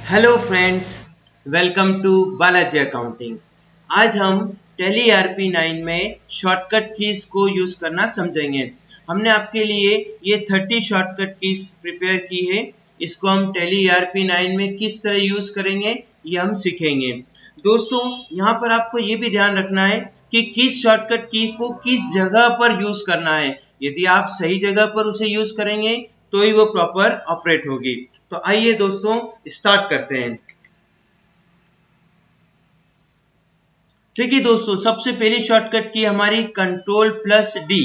Hello friends, welcome to Balaji accounting. आज हम tally RP 9 में शॉर्टकट कीज को यूज करना समझेंगे। हमने आपके लिए ये 30 शॉर्टकट कीज प्रिपेयर की है। इसको हम टैली आरपी 9 में किस तरह यूज करेंगे ये हम सीखेंगे। दोस्तों, यहाँ पर आपको ये भी ध्यान रखना है कि किस शॉर्टकट की को किस जगह पर यूज करना है। यदि आप सही जगह पर उसे यूज करेंगे तो ही वो प्रॉपर ऑपरेट होगी। तो आइए दोस्तों स्टार्ट करते हैं। देखिए दोस्तों, सबसे पहली शॉर्टकट की हमारी कंट्रोल प्लस डी।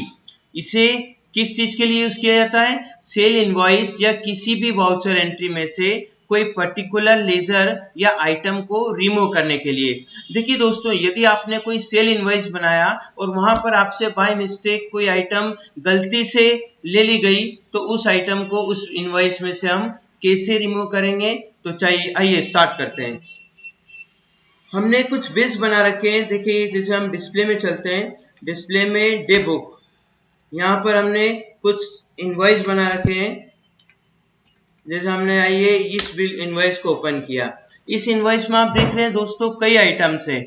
इसे किस चीज के लिए यूज किया जाता है? सेल इनवॉइस या किसी भी वाउचर एंट्री में से कोई पर्टिकुलर लेजर या आइटम को रिमूव करने के लिए। देखिए दोस्तों, यदि आपने कोई सेल इनवॉइस बनाया और वहां पर आपसे बाय मिस्टेक कोई आइटम गलती से ले ली गई, तो उस आइटम को उस इनवॉइस में से हम कैसे रिमूव करेंगे? तो चाहिए, आइए स्टार्ट करते हैं। हमने कुछ बिल्स बना रखे हैं। देखिए, जैसे हम डिस्प्ले में चलते हैं, डिस्प्ले में डे बुक, यहाँ पर हमने कुछ इनवॉइस बना रखे हैं। जैसे हमने आइए इस बिल इनवॉइस को ओपन किया। इस इनवॉइस में आप देख रहे हैं दोस्तों कई आइटम्स है।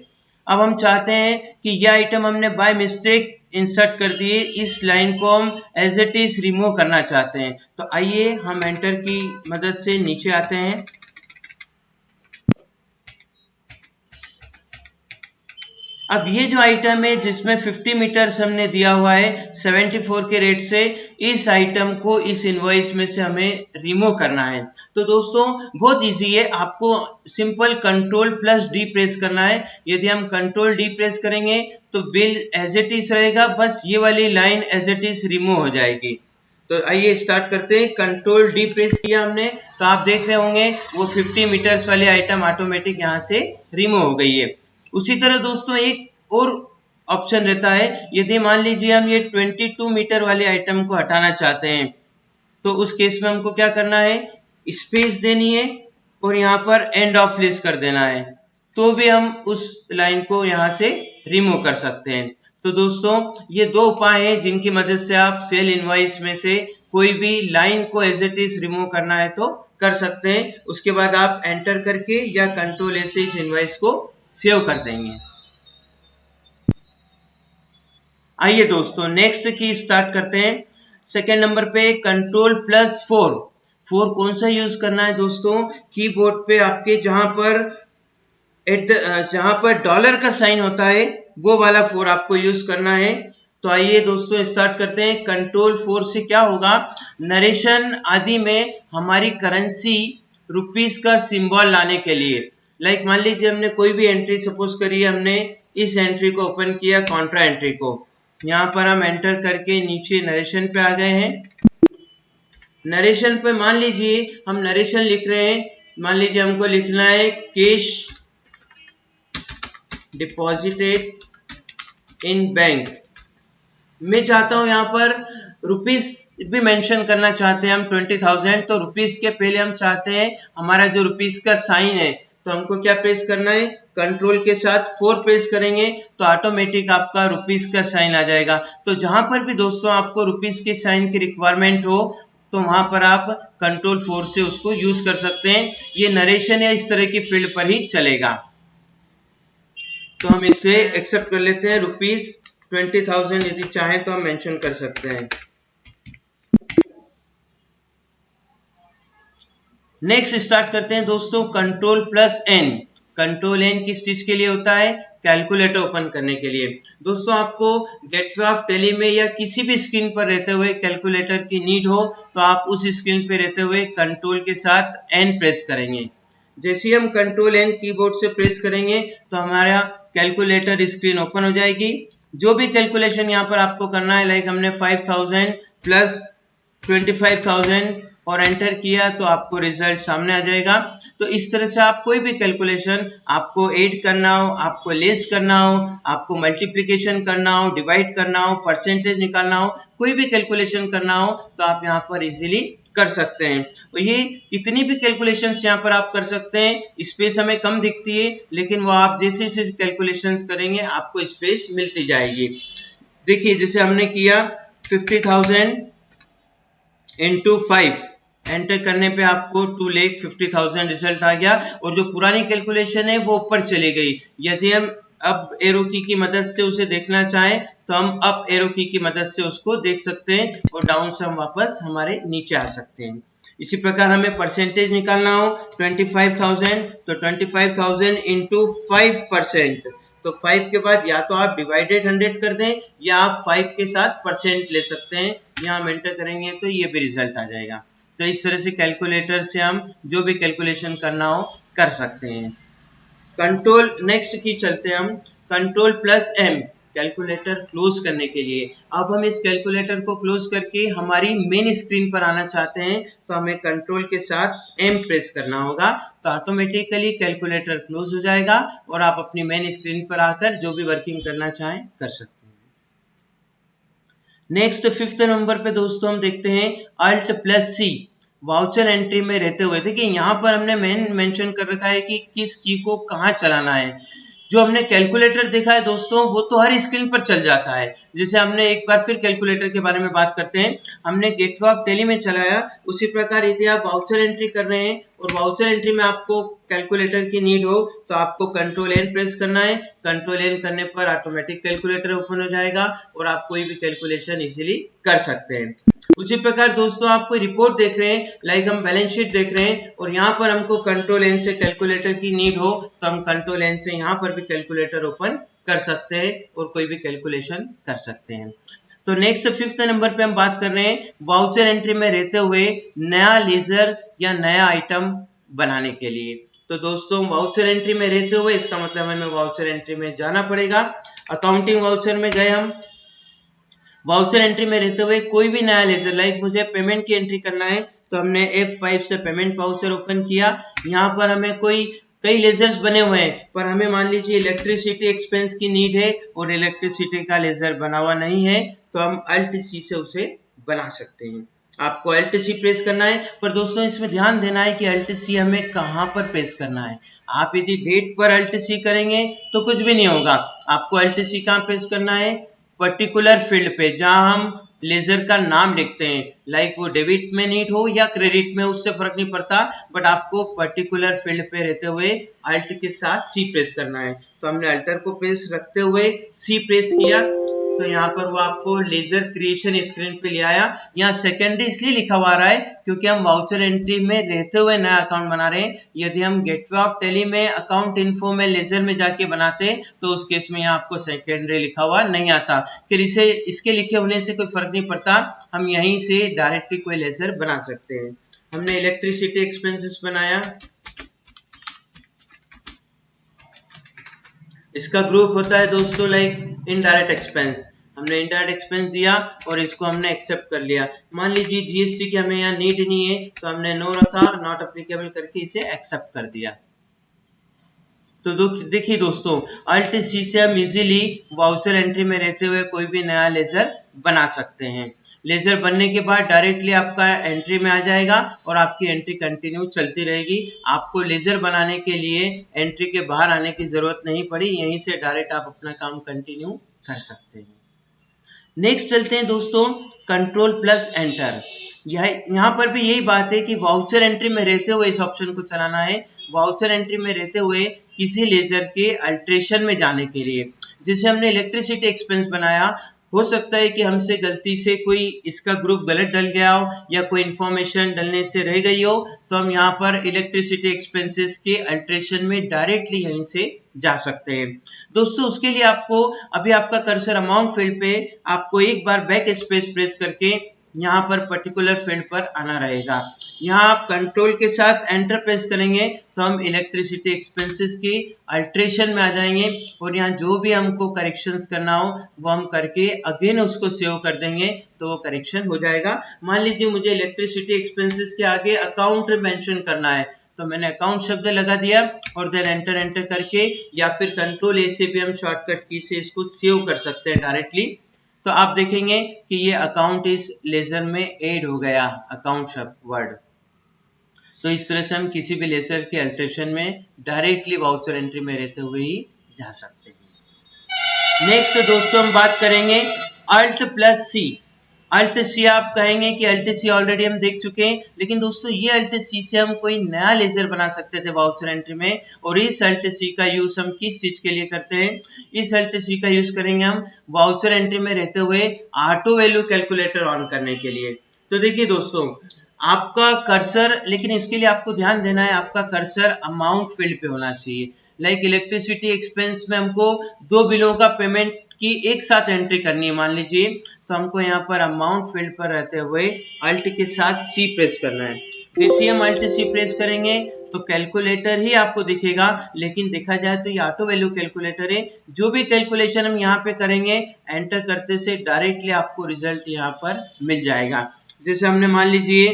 अब हम चाहते हैं कि यह आइटम हमने बाय मिस्टेक इंसर्ट कर दिए, इस लाइन को हम एज इट इज रिमूव करना चाहते हैं। तो आइए हम एंटर की मदद से नीचे आते हैं। अब ये जो आइटम है जिसमें 50 मीटर्स हमने दिया हुआ है 74 के रेट से, इस आइटम को इस इनवॉइस में से हमें रिमूव करना है। तो दोस्तों बहुत इजी है, आपको simple control plus D press करना है। यदि हम कंट्रोल डी प्रेस करेंगे तो बिल एज इट इज रहेगा, बस ये वाली line as it is remove हो जाएगी। तो आइए स्टार्ट करते हैं। कंट्रोल डी प्रेस किया हमने, तो आप देख रहे होंगे वो 50 मीटर्स वाली आइटम ऑटोमेटिक यहाँ से रिमूव हो गई है। उसी तरह दोस्तों एक और ऑप्शन रहता है। यदि मान लीजिए हम ये 22 मीटर वाले आइटम को हटाना चाहते हैं, तो उस केस में हमको क्या करना है? स्पेस देनी है और यहाँ पर एंड ऑफ लिस्ट कर देना है, तो भी हम उस लाइन को यहाँ से रिमूव कर सकते हैं। तो दोस्तों ये दो उपाय हैं जिनकी मदद से आप सेल इनवॉइस में से कोई भी लाइन को एज इट इज रिमूव करना है तो कर सकते हैं। उसके बाद आप एंटर करके या कंट्रोल ए से इस इनवॉइस को सेव कर देंगे। आइए दोस्तों नेक्स्ट की स्टार्ट करते हैं। सेकेंड नंबर पे कंट्रोल प्लस 4। 4 कौन सा यूज करना है दोस्तों? कीबोर्ड पे आपके जहां पर डॉलर का साइन होता है वो वाला 4 आपको यूज करना है। तो आइए दोस्तों स्टार्ट करते हैं। कंट्रोल 4 से क्या होगा? नरेशन आदि में हमारी करेंसी रुपीस का सिंबल लाने के लिए, लाइक मान लीजिए हमने कोई भी एंट्री सपोज करिए, हमने इस एंट्री को ओपन किया, कॉन्ट्रा एंट्री को, यहाँ पर हम एंटर करके नीचे नरेशन पे आ गए हैं। नरेशन पे मान लीजिए हम नरेशन लिख रहे हैं। मान लीजिए हमको लिखना है कैश डिपॉजिटेड इन बैंक। मैं चाहता हूं यहाँ पर रुपीस भी मेंशन करना चाहते हैं हम 20,000, तो रुपीस के पहले हम चाहते हैं हमारा जो रुपीस का साइन है, तो हमको क्या प्रेस करना है? कंट्रोल के साथ 4 प्रेस करेंगे तो ऑटोमेटिक आपका रुपीस का साइन आ जाएगा। तो जहां पर भी दोस्तों आपको रुपीस के साइन की रिक्वायरमेंट हो, तो वहां पर आप कंट्रोल 4 से उसको यूज कर सकते हैं। ये नरेशन या इस तरह की फील्ड पर ही चलेगा। तो हम इसे एक्सेप्ट कर लेते हैं। रुपीस 20,000 यदि चाहें तो हम मेंशन कर सकते हैं। नेक्स्ट स्टार्ट करते हैं दोस्तों control plus N. Control N किस चीज के लिए होता है? कैलकुलेटर ओपन करने के लिए। दोस्तों आपको गेटवे ऑफ टैली में या किसी भी स्क्रीन पर रहते हुए कैलकुलेटर की नीड हो, तो आप उस स्क्रीन पर रहते हुए कंट्रोल के साथ एन प्रेस करेंगे। जैसे ही हम कंट्रोल एन कीबोर्ड से प्रेस करेंगे तो हमारा कैलकुलेटर स्क्रीन ओपन हो जाएगी। जो भी कैलकुलेशन यहाँ पर आपको करना है, लाइक हमने 5,000 प्लस 25,000 और एंटर किया, तो आपको रिजल्ट सामने आ जाएगा। तो इस तरह से आप कोई भी कैलकुलेशन, आपको ऐड करना हो, आपको लेस करना हो, आपको मल्टीप्लिकेशन करना हो, डिवाइड करना हो, परसेंटेज निकालना हो, कोई भी कैलकुलेशन करना हो, तो आप यहाँ पर इजीली कर सकते हैं। तो ये इतनी भी कैलकुलेशंस यहाँ पर आप कर सकते हैं। स्पेस हमें कम दिखती है, लेकिन वो आप जैसे जैसे कैलकुलेशंस करेंगे आपको स्पेस मिलती जाएगी। देखिए जैसे हमने किया 50,000 into 5, एंटर करने पे आपको 2,50,000 रिजल्ट आ गया और जो पुरानी कैलकुलेशन है वो ऊपर चली गई। यदि हम अप एरो की मदद से उसे देखना चाहें तो हम अप एरो की मदद से उसको देख सकते हैं और डाउन से हम वापस हमारे नीचे आ सकते हैं। इसी प्रकार हमें परसेंटेज निकालना हो 25,000 तो 25,000 इंटू 5%, तो 5 के बाद या तो आप डिवाइडेड 100 कर दें या आप 5 के साथ परसेंट ले सकते हैं। यहाँ हम एंटर करेंगे तो ये भी रिजल्ट आ जाएगा। तो इस तरह से कैलकुलेटर से हम जो भी कैलकुलेशन करना हो कर सकते हैं। कंट्रोल नेक्स्ट की चलते हैं हम control plus M calculator close करने के लिए। अब हम इस कैलकुलेटर को क्लोज करके हमारी मेन स्क्रीन पर आना चाहते हैं तो हमें कंट्रोल के साथ एम प्रेस करना होगा, तो ऑटोमेटिकली कैलकुलेटर क्लोज हो जाएगा और आप अपनी मेन स्क्रीन पर आकर जो भी वर्किंग करना चाहें कर सकते हैं। नेक्स्ट 5th नंबर पे दोस्तों हम देखते हैं अल्ट प्लस सी वाउचर एंट्री में रहते हुए। देखिए यहाँ पर हमने मेंशन कर रखा है कि किस की को कहाँ चलाना है। जो हमने कैलकुलेटर देखा है दोस्तों वो तो हर स्क्रीन पर चल जाता है। जैसे हमने एक बार फिर कैलकुलेटर के बारे में बात करते हैं, हमने गेटवे ऑफ टेली में चलाया, उसी प्रकार यदि आप वाउचर एंट्री कर रहे हैं और वाउचर एंट्री में आपको कैलकुलेटर की नीड हो तो आपको कंट्रोल एन प्रेस करना है। कंट्रोल एन करने पर ऑटोमेटिक कैलकुलेटर ओपन हो जाएगा और आप कोई भी कैलकुलेशन इजीली कर सकते हैं। उसी प्रकार दोस्तों आप कोई रिपोर्ट देख रहे हैं, लाइक हम बैलेंस शीट देख रहे हैं और यहाँ पर हमको कंट्रोल एन से कैलकुलेटर की नीड हो तो हम कंट्रोल एन से यहाँ पर भी कैलकुलेटर ओपन कर सकते हैं और कोई भी कैलकुलेशन कर सकते हैं। तो नेक्स्ट 5th नंबर पे हम बात कर रहे हैं वाउचर एंट्री में रहते हुए नया लेजर या नया आइटम बनाने के लिए। तो दोस्तों वाउचर एंट्री में रहते हुए इसका मतलब हमें वाउचर एंट्री में जाना पड़ेगा। अकाउंटिंग वाउचर में गए हम, वाउचर एंट्री में रहते हुए कोई भी नया लेजर, लाइक मुझे पेमेंट की एंट्री करना है तो हमने F5 से पेमेंट वाउचर ओपन किया। यहाँ पर हमें कई लेजर्स बने हुए हैं पर हमें मान लीजिए इलेक्ट्रिसिटी एक्सपेंस की नीड है और इलेक्ट्रिसिटी का लेजर बना हुआ नहीं है तो हम अल्ट सी से उसे बना सकते हैं। आपको अल्ट सी प्रेस करना है, पर दोस्तों इसमें ध्यान देना है कि अल्ट सी हमें कहाँ पर प्रेस करना है। आप यदि डेट पर अल्ट सी करेंगे तो कुछ भी नहीं होगा। आपको अल्ट सी कहाँ प्रेस करना है, पर्टिकुलर फील्ड पे जहां हम लेजर का नाम लिखते हैं, लाइक वो डेबिट में नीड हो या क्रेडिट में, उससे फर्क नहीं पड़ता, बट आपको पर्टिकुलर फील्ड पे रहते हुए अल्ट के साथ सी प्रेस करना है। तो हमने अल्टर को प्रेस रखते हुए सी प्रेस किया तो यहाँ पर वो आपको लेजर क्रिएशन स्क्रीन पे ले आया। यहाँ सेकेंडरी इसलिए लिखा हुआ रहा है क्योंकि हम वाउचर एंट्री में रहते हुए नया अकाउंट बना रहे हैं। यदि हम गेटवे ऑफ टेली में अकाउंट इन्फो में लेजर में जाके बनाते तो उस केस में यहाँ आपको सेकेंडरी लिखा हुआ नहीं आता, फिर इसके लिखे होने से कोई फर्क नहीं पड़ता, हम यहीं से डायरेक्टली कोई लेजर बना सकते हैं। हमने इलेक्ट्रिसिटी एक्सपेंसेस बनाया, इसका ग्रुप होता है दोस्तों लाइक इनडायरेक्ट एक्सपेंस। हमने इनडायरेक्ट एक्सपेंस दिया और इसको हमने एक्सेप्ट कर लिया। मान लीजिए जीएसटी की हमें यहाँ नीड नहीं है तो हमने नो रखा, नॉट अप्लीकेबल करके इसे एक्सेप्ट कर दिया। तो देखिए दोस्तों अल्ट सी से हम इजीली वाउचर एंट्री में रहते हुए कोई भी नया लेजर बना सकते हैं। लेजर बनने के बाद डायरेक्टली आपका एंट्री में आ जाएगा और आपकी एंट्री कंटिन्यू चलती रहेगी। आपको लेजर बनाने के लिए एंट्री के बाहर आने की जरूरत नहीं पड़ी, यहीं से डायरेक्ट आप अपना काम कंटिन्यू कर सकते हैं। नेक्स्ट चलते हैं दोस्तों कंट्रोल प्लस एंटर। यहाँ पर भी यही बात है कि वाउचर एंट्री में रहते हुए इस ऑप्शन को चलाना है। वाउचर एंट्री में रहते हुए किसी लेजर के अल्ट्रेशन में जाने के लिए, जैसे हमने इलेक्ट्रिसिटी एक्सपेंस बनाया, हो सकता है कि हमसे गलती से कोई इसका ग्रुप गलत डल गया हो या कोई इंफॉर्मेशन डलने से रह गई हो, तो हम यहाँ पर इलेक्ट्रिसिटी एक्सपेंसेस के अल्ट्रेशन में डायरेक्टली यहीं से जा सकते हैं। दोस्तों उसके लिए आपको अभी आपका कर्सर अमाउंट फील्ड पे आपको एक बार बैक स्पेस प्रेस करके यहाँ पर पर्टिकुलर फील्ड पर आना रहेगा। यहाँ आप कंट्रोल के साथ एंटर प्रेस करेंगे तो हम इलेक्ट्रिसिटी एक्सपेंसेस की अल्ट्रेशन में आ जाएंगे और यहाँ जो भी हमको करेक्शंस करना हो वो हम करके अगेन उसको सेव कर देंगे तो वो करेक्शन हो जाएगा। मान लीजिए मुझे इलेक्ट्रिसिटी एक्सपेंसेस के आगे अकाउंट मेंशन करना है तो मैंने अकाउंट शब्द लगा दिया और देन एंटर करके या फिर कंट्रोल ए से भी हम शॉर्टकट की से इसको सेव कर सकते हैं डायरेक्टली। तो आप देखेंगे कि ये अकाउंट इस लेजर में ऐड हो गया, अकाउंट शब्द वर्ड। तो इस तरह से हम किसी भी लेजर के अल्ट्रेशन में डायरेक्टली वाउचर एंट्री में रहते हुए ही जा सकते हैं। नेक्स्ट दोस्तों हम बात करेंगे अल्ट प्लस सी। अल्ट सी आप कहेंगे कि अल्ट सी ऑलरेडी हम देख चुके हैं, लेकिन दोस्तों ये अल्ट सी से हम कोई नया लेजर बना सकते थे वाउचर एंट्री में। और इस अल्ट सी का यूज हम किस चीज के लिए करते हैं? इस अल्ट सी का यूज करेंगे हम वाउचर एंट्री में रहते हुए ऑटो वैल्यू कैलकुलेटर ऑन करने के लिए। तो देखिए दोस्तों, आपका कर्सर, लेकिन इसके लिए आपको ध्यान देना है, आपका कर्सर अमाउंट फील्ड पे होना चाहिए। लाइक इलेक्ट्रिसिटी एक्सपेंस में हमको 2 बिलों का पेमेंट की एक साथ एंट्री करनी है मान लीजिए, तो हमको यहाँ पर अमाउंट फील्ड पर रहते हुए अल्ट के साथ सी प्रेस करना है। जैसे हम अल्ट सी प्रेस करेंगे तो कैलकुलेटर ही आपको दिखेगा, लेकिन देखा जाए तो ये ऑटो वैल्यू कैलकुलेटर है। जो भी कैलकुलेशन हम यहाँ पे करेंगे, एंटर करते से डायरेक्टली आपको रिजल्ट यहाँ पर मिल जाएगा। जैसे हमने मान लीजिए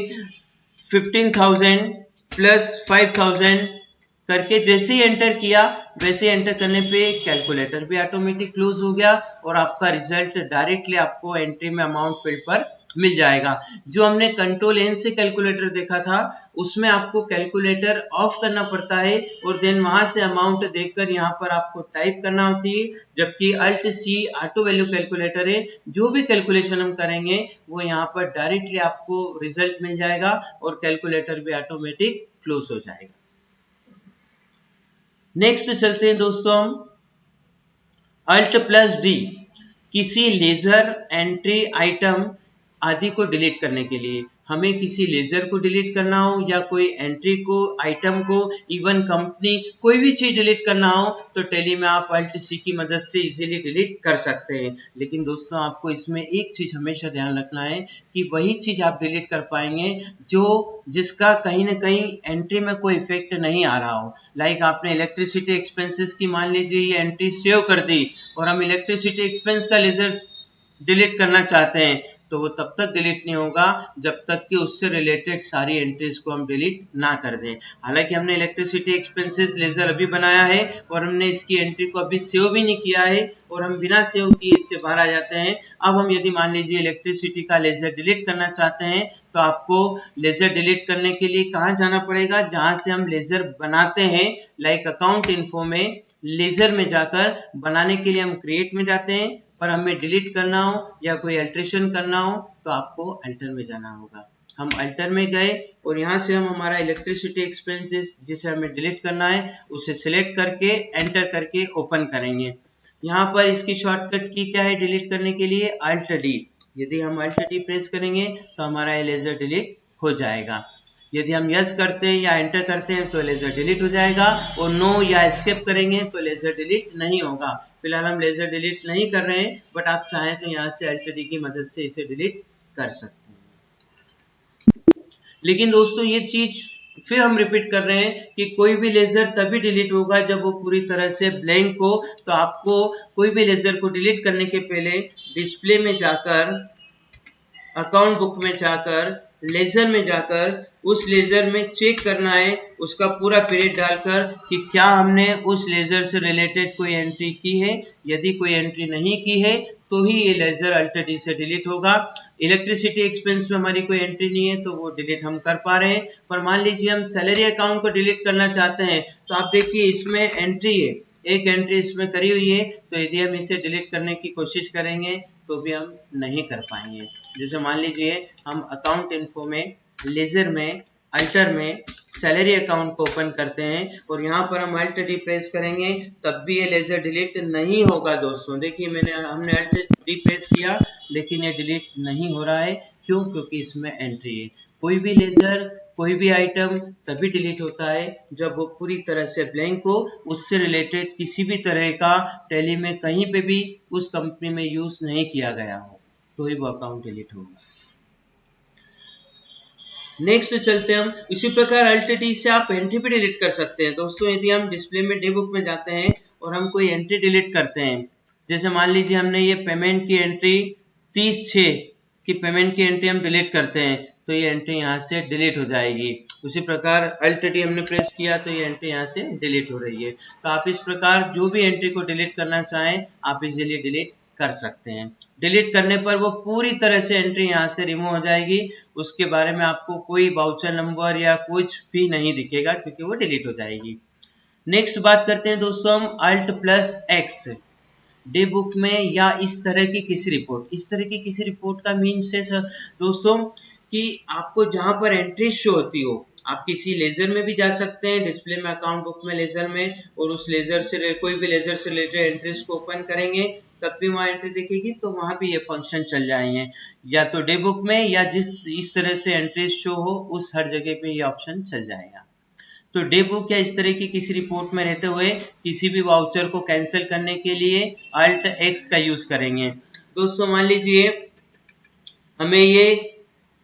15,000 प्लस 5,000 करके जैसे ही एंटर किया, वैसे एंटर करने पे कैलकुलेटर भी ऑटोमेटिक क्लोज हो गया और आपका रिजल्ट डायरेक्टली आपको एंट्री में अमाउंट फील्ड पर मिल जाएगा। जो हमने कंट्रोल एन से कैलकुलेटर देखा था, उसमें आपको कैलकुलेटर ऑफ करना पड़ता है और देन वहां से अमाउंट देखकर यहाँ पर आपको टाइप करना होती है, जबकि alt C auto value calculator है। जो भी कैलकुलेशन हम करेंगे वो यहाँ पर डायरेक्टली आपको रिजल्ट मिल जाएगा और कैलकुलेटर भी ऑटोमेटिक क्लोज हो जाएगा। नेक्स्ट चलते हैं दोस्तों हम अल्ट प्लस डी किसी लेजर एंट्री आइटम आदि को डिलीट करने के लिए। हमें किसी लेजर को डिलीट करना हो या कोई एंट्री को, आइटम को, इवन कंपनी, कोई भी चीज डिलीट करना हो तो टैली में आप अल्ट सी की मदद से इजीली डिलीट कर सकते हैं। लेकिन दोस्तों आपको इसमें एक चीज हमेशा ध्यान रखना है कि वही चीज आप डिलीट कर पाएंगे जिसका कहीं ना कहीं एंट्री में कोई इफेक्ट नहीं आ रहा हो। लाइक आपने इलेक्ट्रिसिटी एक्सपेंसेस की मान लीजिए ये एंट्री सेव कर दी और हम इलेक्ट्रिसिटी एक्सपेंस का लेजर डिलीट करना चाहते हैं, तो वो तब तक डिलीट नहीं होगा जब तक कि उससे रिलेटेड सारी एंट्रीज को हम डिलीट ना कर दें। हालांकि हमने इलेक्ट्रिसिटी एक्सपेंसेस लेजर अभी बनाया है और हमने इसकी एंट्री को अभी सेव भी नहीं किया है और हम बिना सेव किए इससे बाहर आ जाते हैं। अब हम यदि मान लीजिए इलेक्ट्रिसिटी का लेजर डिलीट करना चाहते हैं तो आपको लेजर डिलीट करने के लिए कहाँ जाना पड़ेगा? जहां से हम लेजर बनाते हैं, लाइक अकाउंट इन्फो में लेजर में जाकर बनाने के लिए हम क्रिएट में जाते हैं, पर हमें डिलीट करना हो या कोई अल्ट्रेशन करना हो तो आपको अल्टर में जाना होगा। हम अल्टर में गए और यहाँ से हम हमारा इलेक्ट्रिसिटी एक्सपेंसेस जिसे हमें डिलीट करना है उसे सिलेक्ट करके एंटर करके ओपन करेंगे। यहाँ पर इसकी शॉर्टकट की क्या है डिलीट करने के लिए? Alt D. यदि हम अल्ट डी प्रेस करेंगे तो हमारा लेजर डिलीट हो जाएगा। यदि हम यस करते हैं या एंटर करते हैं तो लेजर डिलीट हो जाएगा और नो या एस्केप करेंगे तो लेजर डिलीट नहीं होगा। फिलहाल हम लेजर डिलीट नहीं कर रहे हैं, बट आप चाहें तो यहाँ से अल्ट डी की मदद से इसे डिलीट कर सकते हैं। लेकिन दोस्तों ये चीज फिर हम रिपीट कर रहे हैं कि कोई भी लेजर तभी डिलीट होगा जब वो पूरी तरह से ब्लैंक हो। तो आपको कोई भी लेजर को डिलीट करने के पहले डिस्प्ले में जाकर, अकाउंट बुक में जाकर, लेजर में जाकर उस लेजर में चेक करना है उसका पूरा पीरियड डालकर कि क्या हमने उस लेजर से रिलेटेड कोई एंट्री की है। यदि कोई एंट्री नहीं की है तो ही ये लेजर अल्ट डी से डिलीट होगा। इलेक्ट्रिसिटी एक्सपेंस में हमारी कोई एंट्री नहीं है तो वो डिलीट हम कर पा रहे हैं, पर मान लीजिए हम सैलरी अकाउंट को डिलीट करना चाहते हैं तो आप देखिए इसमें एंट्री है, एक एंट्री इसमें करी हुई है, तो यदि हम इसे डिलीट करने की कोशिश करेंगे तो भी हम नहीं कर पाएंगे। जैसे मान लीजिए हम अकाउंट इन्फो में, लेजर में, अल्टर में सैलरी अकाउंट को ओपन करते हैं और यहाँ पर हम अल्ट डी प्रेस करेंगे तब भी ये लेजर डिलीट नहीं होगा। दोस्तों देखिए हमने अल्ट डी प्रेस किया लेकिन ये डिलीट नहीं हो रहा है। क्यों? क्योंकि इसमें एंट्री है। कोई भी लेजर, कोई भी आइटम तभी डिलीट होता है जब वो पूरी तरह से ब्लैंक हो, उससे रिलेटेड किसी भी तरह का टैली में कहीं पे भी उस कंपनी में यूज नहीं किया गया हो, तो ही वो अकाउंट डिलीट होगा। नेक्स्ट चलते हम, इसी प्रकार अल्ट डी से आप एंट्री भी डिलीट कर सकते हैं। दोस्तों यदि हम डिस्प्ले में डे बुक में जाते हैं और हम कोई एंट्री डिलीट करते हैं, जैसे मान लीजिए हमने ये पेमेंट की एंट्री 30/6 की पेमेंट की एंट्री हम डिलीट करते हैं तो ये एंट्री यहाँ से डिलीट हो जाएगी। उसी प्रकार अल्ट डी हमने प्रेस किया तो ये एंट्री यहाँ से डिलीट हो रही है। तो आप इस प्रकार जो भी एंट्री को डिलीट करना चाहें आप इजीली डिलीट कर सकते हैं। डिलीट करने पर वो पूरी तरह से एंट्री यहाँ से रिमूव हो जाएगी, उसके बारे में आपको कोई वाउचर नंबर या कुछ भी नहीं दिखेगा क्योंकि वो डिलीट हो जाएगी। नेक्स्ट बात करते हैं दोस्तों हम alt plus X. Day book में या इस तरह की किसी रिपोर्ट, इस तरह की किसी रिपोर्ट का मीन्स है दोस्तों कि आपको जहां पर एंट्री शो होती हो, आप किसी लेजर में भी जा सकते हैं, डिस्प्ले में, अकाउंट बुक में, लेजर में, और उस लेजर से कोई भी लेजर से रिलेटेड एंट्रीज को ओपन करेंगे तब भी वहां एंट्री दिखेगी, तो वहां भी ये फंक्शन चल जाएंगे, या तो डे बुक में या जिस इस तरह से एंट्रीज शो हो उस हर जगह पे ये ऑप्शन चल जाएगा। तो डे बुक या इस तरह की किसी रिपोर्ट में रहते हुए किसी भी वाउचर को कैंसिल करने के लिए Alt X का यूज करेंगे। दोस्तों मान लीजिए हमें ये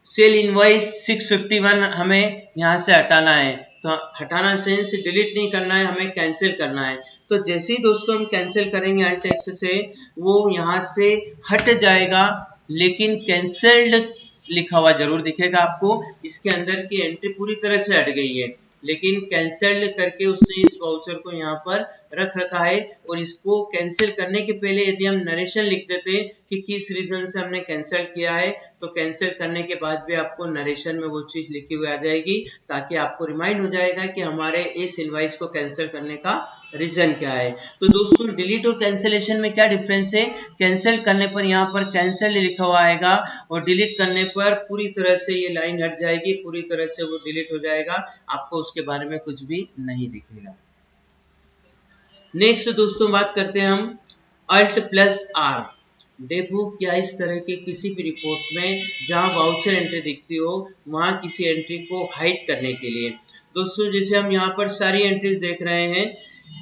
सेल इनवॉइस 651 हमें यहाँ से हटाना है, तो हटाना सेंस डिलीट नहीं करना है, हमें कैंसिल करना है। तो जैसे ही दोस्तों हम कैंसिल करेंगे Alt X से, वो यहाँ से हट जाएगा, लेकिन कैंसल्ड लिखा हुआ जरूर दिखेगा आपको। इसके अंदर की एंट्री पूरी तरह से हट गई है, लेकिन कैंसल्ड करके उसने इस वाउचर को यहाँ पर रख रखा है। और इसको कैंसिल करने के पहले यदि हम नरेशन लिख देते कि किस रीजन से हमने कैंसिल किया है, तो कैंसिल करने के बाद भी आपको नरेशन में वो चीज लिखी हुई आ जाएगी, ताकि आपको रिमाइंड हो जाएगा कि हमारे इस इनवॉइस को कैंसिल करने का रीजन क्या है। तो दोस्तों डिलीट और कैंसिलेशन में क्या डिफरेंस है? कैंसिल करने पर यहाँ पर कैंसिल लिखा हुआ आएगा, और डिलीट करने पर पूरी तरह से ये लाइन हट जाएगी, पूरी तरह से वो डिलीट हो जाएगा, आपको उसके बारे में कुछ भी नहीं दिखेगा। नेक्स्ट दोस्तों बात करते हैं हम Alt+R, डे बुक या इस तरह के किसी भी रिपोर्ट में जहां वाउचर एंट्री दिखती हो, वहां किसी एंट्री को हाइड करने के लिए। दोस्तों जैसे हम यहाँ पर सारी एंट्रीज देख रहे हैं,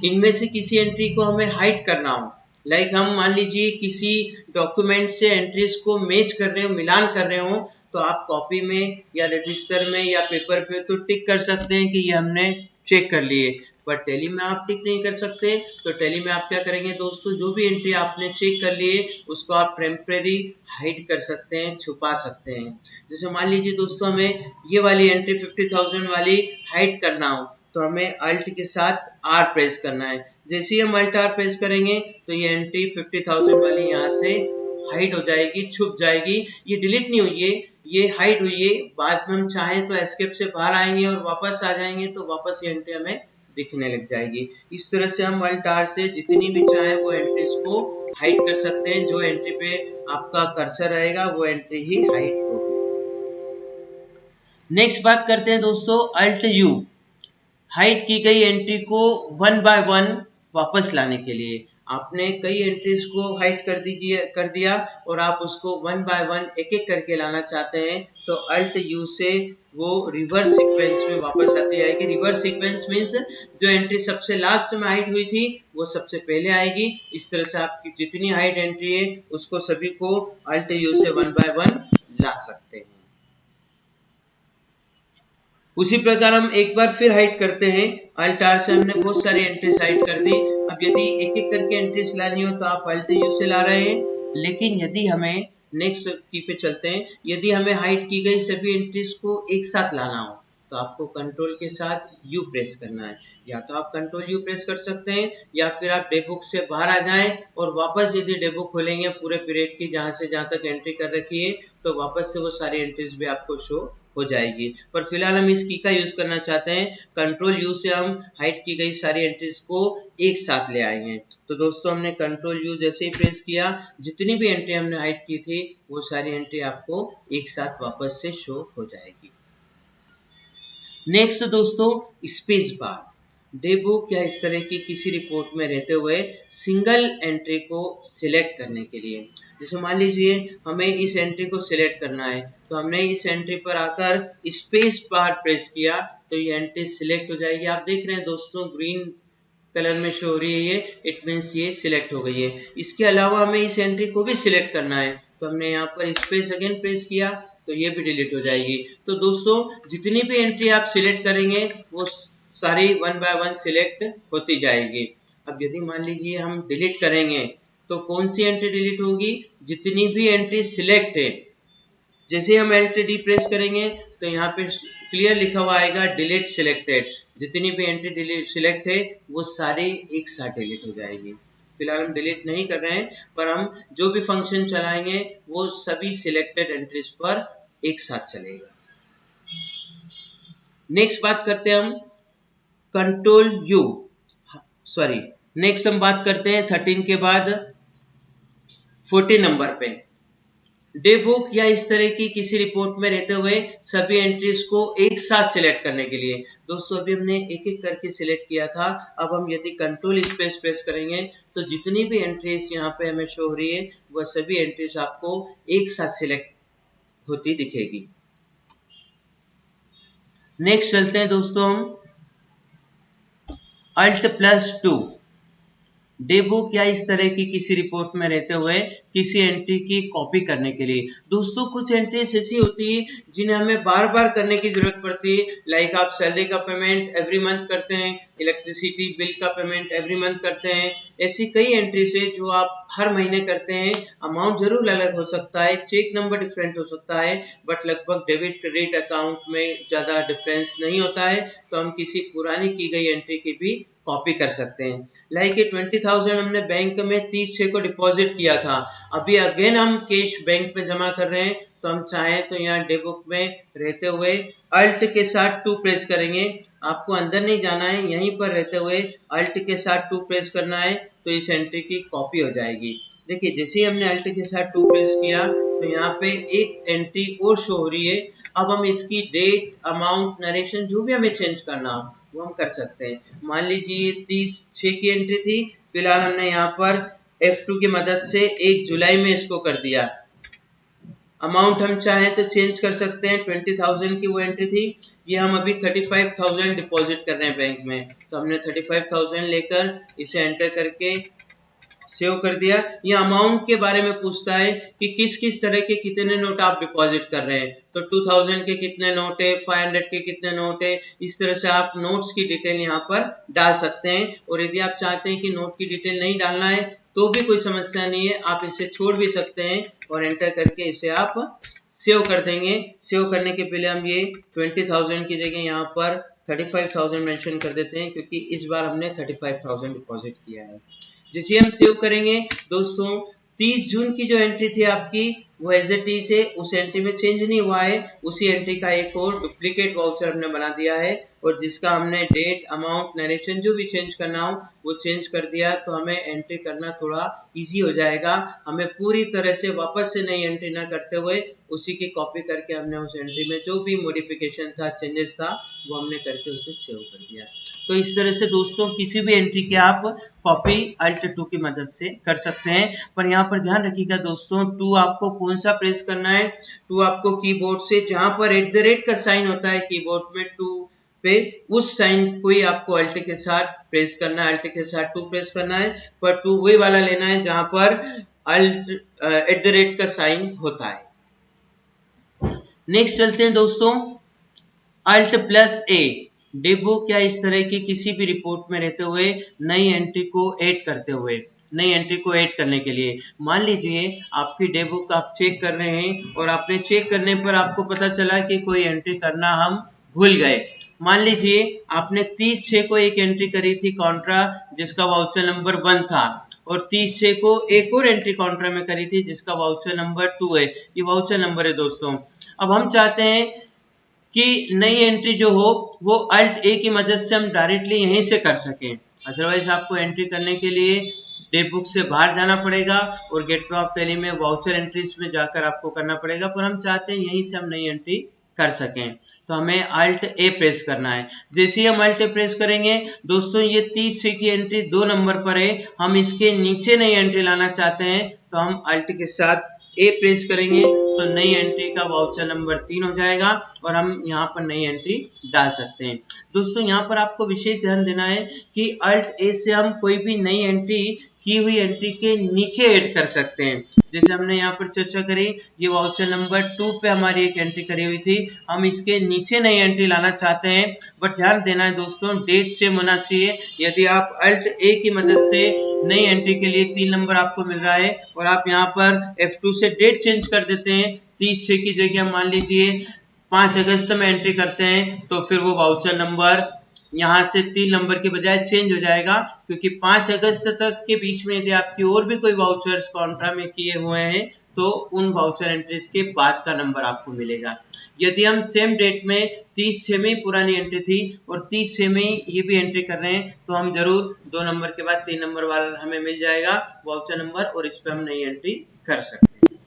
इनमें से किसी एंट्री को हमें हाइड करना हो, लाइक हम मान लीजिए किसी डॉक्यूमेंट से एंट्रीज को मैच कर रहे हो, मिलान कर रहे हो, तो आप कॉपी में या रजिस्टर में या पेपर पे तो टिक कर सकते हैं कि ये हमने चेक कर लिए, पर टैली में आप टिक नहीं कर सकते। तो टैली में आप क्या करेंगे दोस्तों, जो भी एंट्री आपने चेक कर लिए उसको आप टेम्परेरी हाइड कर सकते हैं, छुपा सकते हैं। जैसे मान लीजिए दोस्तों हमें ये वाली एंट्री 50,000 वाली हाइड करना हो, तो हमें अल्ट के साथ R प्रेस करना है। जैसे ही हम अल्ट R प्रेस करेंगे तो ये एंट्री 50,000 वाली यहाँ से हाइड हो जाएगी, छुप जाएगी। ये डिलीट नहीं हुई है, ये हाइड हुई है। बाद में हम चाहें तो एस्केप से बाहर आएंगे और वापस आ जाएंगे, तो वापस ये एंट्री हमें दिखने लग जाएगी। इस तरह से हम अल्ट R से जितनी भी चाहे वो एंट्रीज को हाइड कर सकते हैं। जो एंट्री पे आपका कर्सर रहेगा वो एंट्री ही हाइड होगी। नेक्स्ट बात करते हैं दोस्तों Alt U, हाइड की गई एंट्री को 1 बाय 1 वापस लाने के लिए। आपने कई एंट्रीज को हाइड कर दिया और आप उसको 1 बाय 1 एक एक करके लाना चाहते हैं, तो Alt U से वो रिवर्स सीक्वेंस में वापस आती आएगी। रिवर्स सीक्वेंस मीन्स जो एंट्री सबसे लास्ट में हाइड हुई थी वो सबसे पहले आएगी। इस तरह से आपकी जितनी हाइड एंट्री है उसको सभी को Alt U से 1 बाय 1 ला सकते हैं। उसी प्रकार हम एक बार फिर हाइड करते हैं। Alt R से हमने बहुत सारी एंट्रीज हाइड कर दी। अब यदि एक एक करके एंट्रीज लानी हो तो आप Alt U से ला रहे हैं, लेकिन यदि हमें नेक्स्ट की पे चलते हैं, यदि हमें हाइड की गई सभी एंट्रीज को एक साथ लाना हो तो आपको कंट्रोल के साथ U प्रेस करना है। या तो आप कंट्रोल U प्रेस कर सकते हैं, या फिर आप डे बुक से बाहर आ जाएं और वापस यदि डे बुक खोलेंगे पूरे पीरियड की जहां से जहां तक एंट्री कर रखी है, तो वापस से वो सारी एंट्रीज भी आपको शो हो जाएगी। पर फिलहाल हम इस की का यूज करना चाहते हैं, कंट्रोल U से हम हाइड की गई सारी एंट्रीज को एक साथ ले आएंगे। तो दोस्तों हमने कंट्रोल U जैसे ही प्रेस किया, जितनी भी एंट्री हमने हाइड की थी वो सारी एंट्री आपको एक साथ वापस से शो हो जाएगी। नेक्स्ट दोस्तों स्पेस बार, डे बुक या इस तरह की किसी रिपोर्ट में रहते हुए सिंगल एंट्री को सिलेक्ट करने के लिए। जैसे मान लीजिए हमें इस एंट्री को सिलेक्ट करना है, तो हमने इस एंट्री पर आकर स्पेस बार प्रेस किया तो ये एंट्री सिलेक्ट हो जाएगी। आप देख रहे हैं दोस्तों ग्रीन कलर में शो हो रही है ये, इट मीन्स ये सिलेक्ट हो गई है। इसके अलावा हमें इस एंट्री को भी सिलेक्ट करना है, तो हमने यहाँ पर स्पेस अगेन प्रेस किया तो ये भी डिलीट हो जाएगी। तो दोस्तों जितनी भी एंट्री आप सिलेक्ट करेंगे वो सारी 1 बाय 1 सिलेक्ट होती जाएगी। अब यदि मान लीजिए हम डिलीट करेंगे तो कौन सी एंट्री डिलीट होगी? जितनी भी एंट्री सिलेक्ट है। जैसे हम Alt D प्रेस करेंगे तो यहाँ पे क्लियर लिखा हुआ आएगा डिलीट सिलेक्टेड। जितनी भी एंट्री डिलीट सिलेक्ट है वो सारी एक साथ डिलीट हो जाएगी। फिलहाल हम डिलीट नहीं कर रहे हैं, पर हम जो भी फंक्शन चलाएंगे वो सभी सिलेक्टेड एंट्रीज पर एक साथ चलेगा। नेक्स्ट बात करते हैं हम कंट्रोल U, सॉरी नेक्स्ट हम बात करते हैं 13 के बाद 14 नंबर पे डे बुक या इस तरह की किसी रिपोर्ट में रहते हुए सभी एंट्रीज को एक साथ सिलेक्ट करने के लिए दोस्तों अभी हमने एक एक करके सिलेक्ट किया था। अब हम यदि कंट्रोल स्पेस प्रेस करेंगे तो जितनी भी एंट्रीज यहाँ पे हमें शो हो रही है वह सभी एंट्रीज आपको एक साथ सिलेक्ट होती दिखेगी। नेक्स्ट चलते हैं दोस्तों हम Alt+2 डे बुक या इस तरह की किसी रिपोर्ट में रहते हुए किसी एंट्री की कॉपी करने के लिए दोस्तों कुछ एंट्रीज ऐसी होती है जिन्हें हमें बार बार करने की जरूरत पड़ती है। लाइक आप सैलरी का पेमेंट एवरी मंथ करते हैं, इलेक्ट्रिसिटी बिल का पेमेंट एवरी मंथ करते हैं। ऐसी कई एंट्रीज है जो आप हर महीने करते हैं। अमाउंट जरूर अलग हो सकता है, चेक नंबर डिफरेंट हो सकता है, बट लगभग डेबिट क्रेडिट अकाउंट में ज्यादा डिफरेंस नहीं होता है। तो हम किसी पुरानी की गई एंट्री की भी कॉपी कर सकते हैं। लाइक 20,000 हमने बैंक में 30/6 को डिपॉजिट किया था, अभी अगेन हम कैश बैंक में जमा कर रहे हैं। तो हम चाहें तो यहाँ डे बुक में रहते हुए अल्ट के साथ 2 प्रेस करेंगे। आपको अंदर नहीं जाना है, यहीं पर रहते हुए अल्ट के साथ 2 प्रेस करना है तो इस एंट्री की कॉपी हो जाएगी। देखिए जैसे ही हमने अल्ट के साथ 2 प्रेस किया तो यहाँ पे एक एंट्री और शो हो रही है। अब हम इसकी डेट, अमाउंट, नरेशन जो भी हमें चेंज करना हो वो हम कर सकते हैं। मान लीजिए 30/6 की एंट्री थी, फिलहाल हमने यहाँ पर F2 की मदद से 1 जुलाई में इसको कर दिया। अमाउंट हम चाहें तो चेंज कर सकते हैं, 20,000 की वो एंट्री थी, ये हम अभी 35,000 डिपॉजिट कर रहे हैं बैंक में। तो हमने 35,000 लेकर इसे एंटर करके सेव कर दिया। ये अमाउंट के बारे में पूछता है कि किस किस तरह के कितने नोट आप डिपॉजिट कर रहे हैं। तो 2000 के कितने नोट है, 500 के कितने नोट है, इस तरह से आप नोट्स की डिटेल यहाँ पर डाल सकते हैं। और यदि आप चाहते हैं कि नोट की डिटेल नहीं डालना है तो भी कोई समस्या नहीं है, आप इसे छोड़ भी सकते हैं और एंटर करके इसे आप सेव कर देंगे। सेव करने के पहले हम ये 20,000 की जगह यहाँ पर 35,000 मेंशन कर देते हैं क्योंकि इस बार हमने 35,000 डिपॉजिट किया है। जैसे हम सेव करेंगे दोस्तों 30 जून की जो एंट्री थी आपकी वो एज इट इज है, उस एंट्री में चेंज नहीं हुआ है। उसी एंट्री का एक और डुप्लीकेट वाउचर हमने बना दिया है और जिसका हमने डेट, अमाउंट, नरेशन जो भी चेंज करना हो वो चेंज कर दिया। तो हमें एंट्री करना थोड़ा इजी हो जाएगा। हमें पूरी तरह से वापस से नई एंट्री ना करते हुए उसी की कॉपी करके हमने उस एंट्री में जो भी मॉडिफिकेशन था, चेंजेस था, वो हमने करके उसे सेव कर दिया। तो इस तरह से दोस्तों किसी भी एंट्री के आप कॉपी Alt+2 की मदद से कर सकते हैं। पर यहाँ पर ध्यान रखिएगा दोस्तों 2 आपको कौन सा प्रेस करना है। 2 आपको कीबोर्ड से जहां पर @ का साइन होता है कीबोर्ड में 2 पे, उस साइन को ही आपको अल्ट के साथ प्रेस करना है, अल्ट के साथ 2 प्रेस करना है। पर 2 वही वाला लेना है जहां पर @ का साइन होता है। नेक्स्ट चलते हैं दोस्तों Alt+A डे बुक या इस तरह की किसी भी रिपोर्ट में रहते हुए नई एंट्री को ऐड करते हुए, नई एंट्री को ऐड करने के लिए मान लीजिए आपकी डे बुक आप चेक कर रहे हैं और आपने चेक करने पर आपको पता चला कि कोई एंट्री करना हम भूल गए। मान लीजिए आपने 30/6 को एक एंट्री करी थी कॉन्ट्रा जिसका वाउचर नंबर 1 था और 30/6 को एक और एंट्री कॉन्ट्रा में करी थी जिसका वाउचर नंबर 2 है। ये वाउचर नंबर है दोस्तों। अब हम चाहते हैं कि नई एंट्री जो हो वो Alt+A की मदद से हम डायरेक्टली यहीं से कर सकें। अदरवाइज आपको एंट्री करने के लिए डे बुक से बाहर जाना पड़ेगा और गेट ऑफ टैली में वाउचर एंट्रीज में जाकर आपको करना पड़ेगा। पर हम चाहते हैं यहीं से हम नई एंट्री कर सकें तो हमें Alt+A प्रेस करना है। जैसे ही हम Alt+A प्रेस करेंगे दोस्तों ये 30/6 की एंट्री 2 नंबर पर है, हम इसके नीचे नई एंट्री लाना चाहते हैं तो हम Alt के साथ A प्रेस करेंगे तो नई एंट्री का वाउचर नंबर 3 हो जाएगा और हम यहाँ पर नई एंट्री डाल सकते हैं। दोस्तों यहाँ पर आपको विशेष ध्यान देना है कि Alt+A से हम कोई भी नई एंट्री की हुई एंट्री के नीचे ऐड कर सकते हैं। जैसे हमने यहाँ पर चर्चा करी, ये वाउचर नंबर 2 पे हमारी एक एंट्री करी हुई थी, हम इसके नीचे नई एंट्री लाना चाहते हैं। बट ध्यान देना है दोस्तों डेट सेम होना चाहिए। यदि आप Alt+A की मदद से नई एंट्री के लिए 3 नंबर आपको मिल रहा है और आप यहाँ पर F2 से डेट चेंज कर देते हैं, 30/6 की जगह मान लीजिए 5 अगस्त में एंट्री करते हैं तो फिर वो वाउचर नंबर यहाँ से 3 नंबर के बजाय चेंज हो जाएगा क्योंकि 5 अगस्त तक के बीच में यदि आपकी और भी कोई वाउचर्स कॉन्ट्रा में किए हुए हैं तो उन वाउचर एंट्रीज के बाद का नंबर आपको मिलेगा। यदि हम सेम डेट में 30/6 में पुरानी एंट्री थी और 30/6 में ये भी एंट्री कर रहे हैं तो हम जरूर 2 नंबर के बाद 3 नंबर वाला हमें मिल जाएगा वाउचर नंबर और इस पे हम नई एंट्री कर सकते हैं।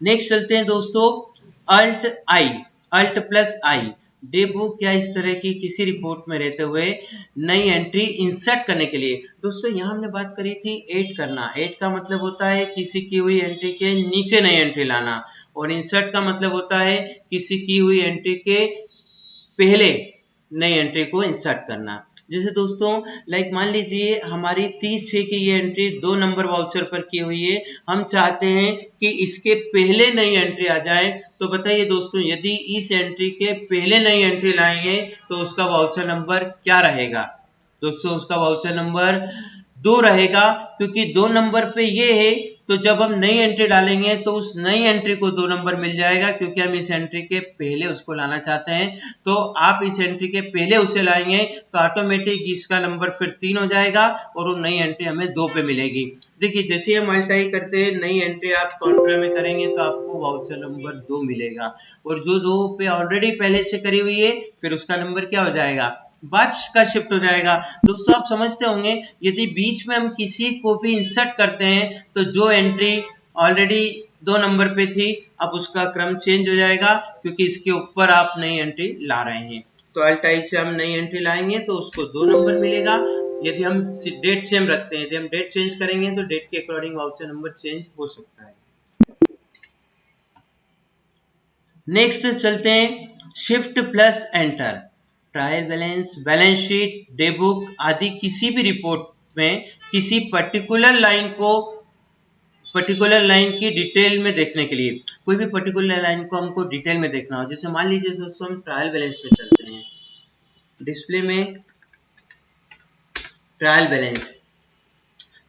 नेक्स्ट चलते हैं दोस्तों, अल्ट प्लस आई, डे बुक या इस तरह की किसी रिपोर्ट में रहते हुए नई एंट्री इंसर्ट करने के लिए। दोस्तों यहाँ हमने बात करी थी ऐड करना। ऐड का मतलब होता है किसी की हुई एंट्री के नीचे नई एंट्री लाना, और इंसर्ट का मतलब होता है किसी की हुई एंट्री के पहले नई एंट्री को इंसर्ट करना। जैसे दोस्तों लाइक मान लीजिए हमारी 30/6 की ये एंट्री 2 नंबर वाउचर पर की हुई है, हम चाहते हैं कि इसके पहले नई एंट्री आ जाए। तो बताइए दोस्तों, यदि इस एंट्री के पहले नई एंट्री लाएंगे तो उसका वाउचर नंबर क्या रहेगा? दोस्तों उसका वाउचर नंबर 2 रहेगा, क्योंकि 2 नंबर पे ये है, तो जब हम नई एंट्री डालेंगे तो उस नई एंट्री को 2 नंबर मिल जाएगा, क्योंकि हम इस एंट्री के पहले उसको लाना चाहते हैं। तो आप इस एंट्री के पहले उसे लाएंगे तो ऑटोमेटिक इसका नंबर फिर 3 हो जाएगा और वो नई एंट्री हमें 2 पे मिलेगी। देखिए जैसे हम मल्टीप्लाई करते हैं, नई एंट्री आप काउंटर में करेंगे तो आपको वाउचर नंबर 2 मिलेगा, और जो 2 पे ऑलरेडी पहले से करी हुई है फिर उसका नंबर क्या हो जाएगा? बाद का शिफ्ट हो जाएगा। दोस्तों आप समझते होंगे, यदि बीच में हम किसी को भी इंसर्ट करते हैं तो जो एंट्री ऑलरेडी 2 नंबर पे थी अब उसका क्रम चेंज हो जाएगा, क्योंकि इसके ऊपर आप नई एंट्री ला रहे हैं। तो अल्ट आई से हम नई एंट्री लाएंगे तो उसको 2 नंबर मिलेगा। यदि हम डेट सेम रखते हैं, यदि हम डेट चेंज करेंगे तो डेट के अकॉर्डिंग वाउचर नंबर चेंज हो सकता है। नेक्स्ट चलते हैं shift plus enter. Trial balance, balance sheet, day book आदि किसी भी रिपोर्ट में किसी पर्टिकुलर लाइन की डिटेल में देखने के लिए, कोई भी पर्टिकुलर लाइन को हमको डिटेल में देखना हो, जैसे मान लीजिए दोस्तों हम ट्रायल बैलेंस में चलते हैं, डिस्प्ले में ट्रायल बैलेंस।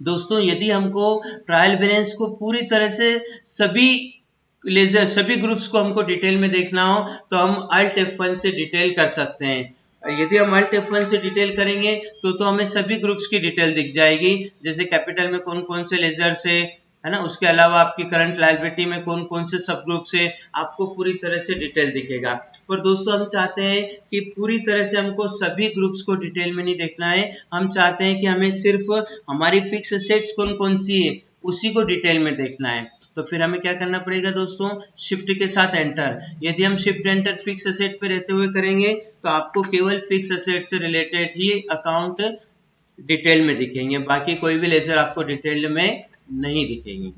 दोस्तों यदि हमको ट्रायल बैलेंस को पूरी तरह से सभी ग्रुप्स को हमको डिटेल में देखना हो तो हम अल्ट F1 से डिटेल कर सकते हैं। यदि हम अल्ट F1 से डिटेल करेंगे तो हमें सभी ग्रुप्स की डिटेल दिख जाएगी, जैसे कैपिटल में कौन कौन से लेजर से है ना, उसके अलावा आपकी करंट लायबिलिटी में कौन कौन से सब ग्रुप से, आपको पूरी तरह से डिटेल दिखेगा। पर दोस्तों हम चाहते हैं कि पूरी तरह से हमको सभी ग्रुप्स को डिटेल में नहीं देखना है, हम चाहते हैं कि हमें सिर्फ हमारी फिक्स एसेट्स कौन कौन सी है उसी को डिटेल में देखना है। तो फिर हमें क्या करना पड़ेगा दोस्तों, शिफ्ट के साथ एंटर। यदि हम शिफ्ट एंटर फिक्स एसेट पे रहते हुए करेंगे तो आपको केवल फिक्स एसेट से रिलेटेड ही अकाउंट डिटेल में दिखेंगे, बाकी कोई भी लेजर आपको डिटेल में नहीं दिखेंगे।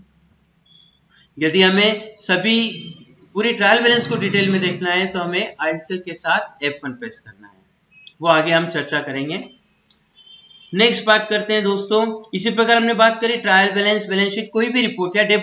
यदि हमें सभी पूरी ट्रायल बैलेंस को डिटेल में देखना है तो हमें अल्ट के साथ F1 प्रेस करना है, वो आगे हम चर्चा करेंगे। नेक्स्ट बात करते हैं दोस्तों, इसी प्रकार हमने बात करी ट्रायल बैलेंस, बैलेंस शीट, कोई भी रिपोर्ट या डे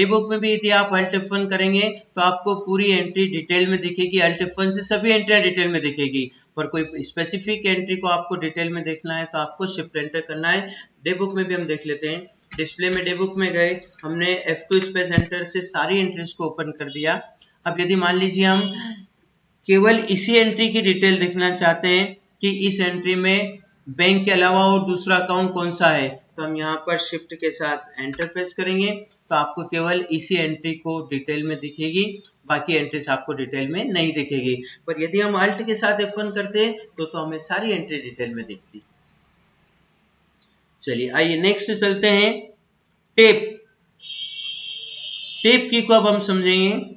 बुक में भी यदि आप अल्ट F1 करेंगे तो आपको पूरी एंट्री डिटेल में दिखेगी। अल्ट F1 से सभी एंट्रियां डिटेल में दिखेगी, पर कोई स्पेसिफिक एंट्री को आपको डिटेल में देखना है तो आपको शिफ्ट एंटर करना है। डे बुक में भी हम देख लेते हैं, डिस्प्ले में डे बुक में गए, हमने F2 स्पेस एंटर से सारी एंट्रीज को ओपन कर दिया। अब यदि मान लीजिए हम केवल इसी एंट्री की डिटेल देखना चाहते हैं कि इस एंट्री में बैंक के अलावा और दूसरा अकाउंट कौन सा है, तो हम यहाँ पर शिफ्ट के साथ एंटर प्रेस करेंगे तो आपको केवल इसी एंट्री को डिटेल में दिखेगी, बाकी एंट्रीज आपको डिटेल में नहीं दिखेगी। पर यदि हम अल्ट के साथ F1 करते हैं तो हमें सारी एंट्री डिटेल में दिखती। चलिए आइए नेक्स्ट चलते हैं, टेप की को अब हम समझेंगे।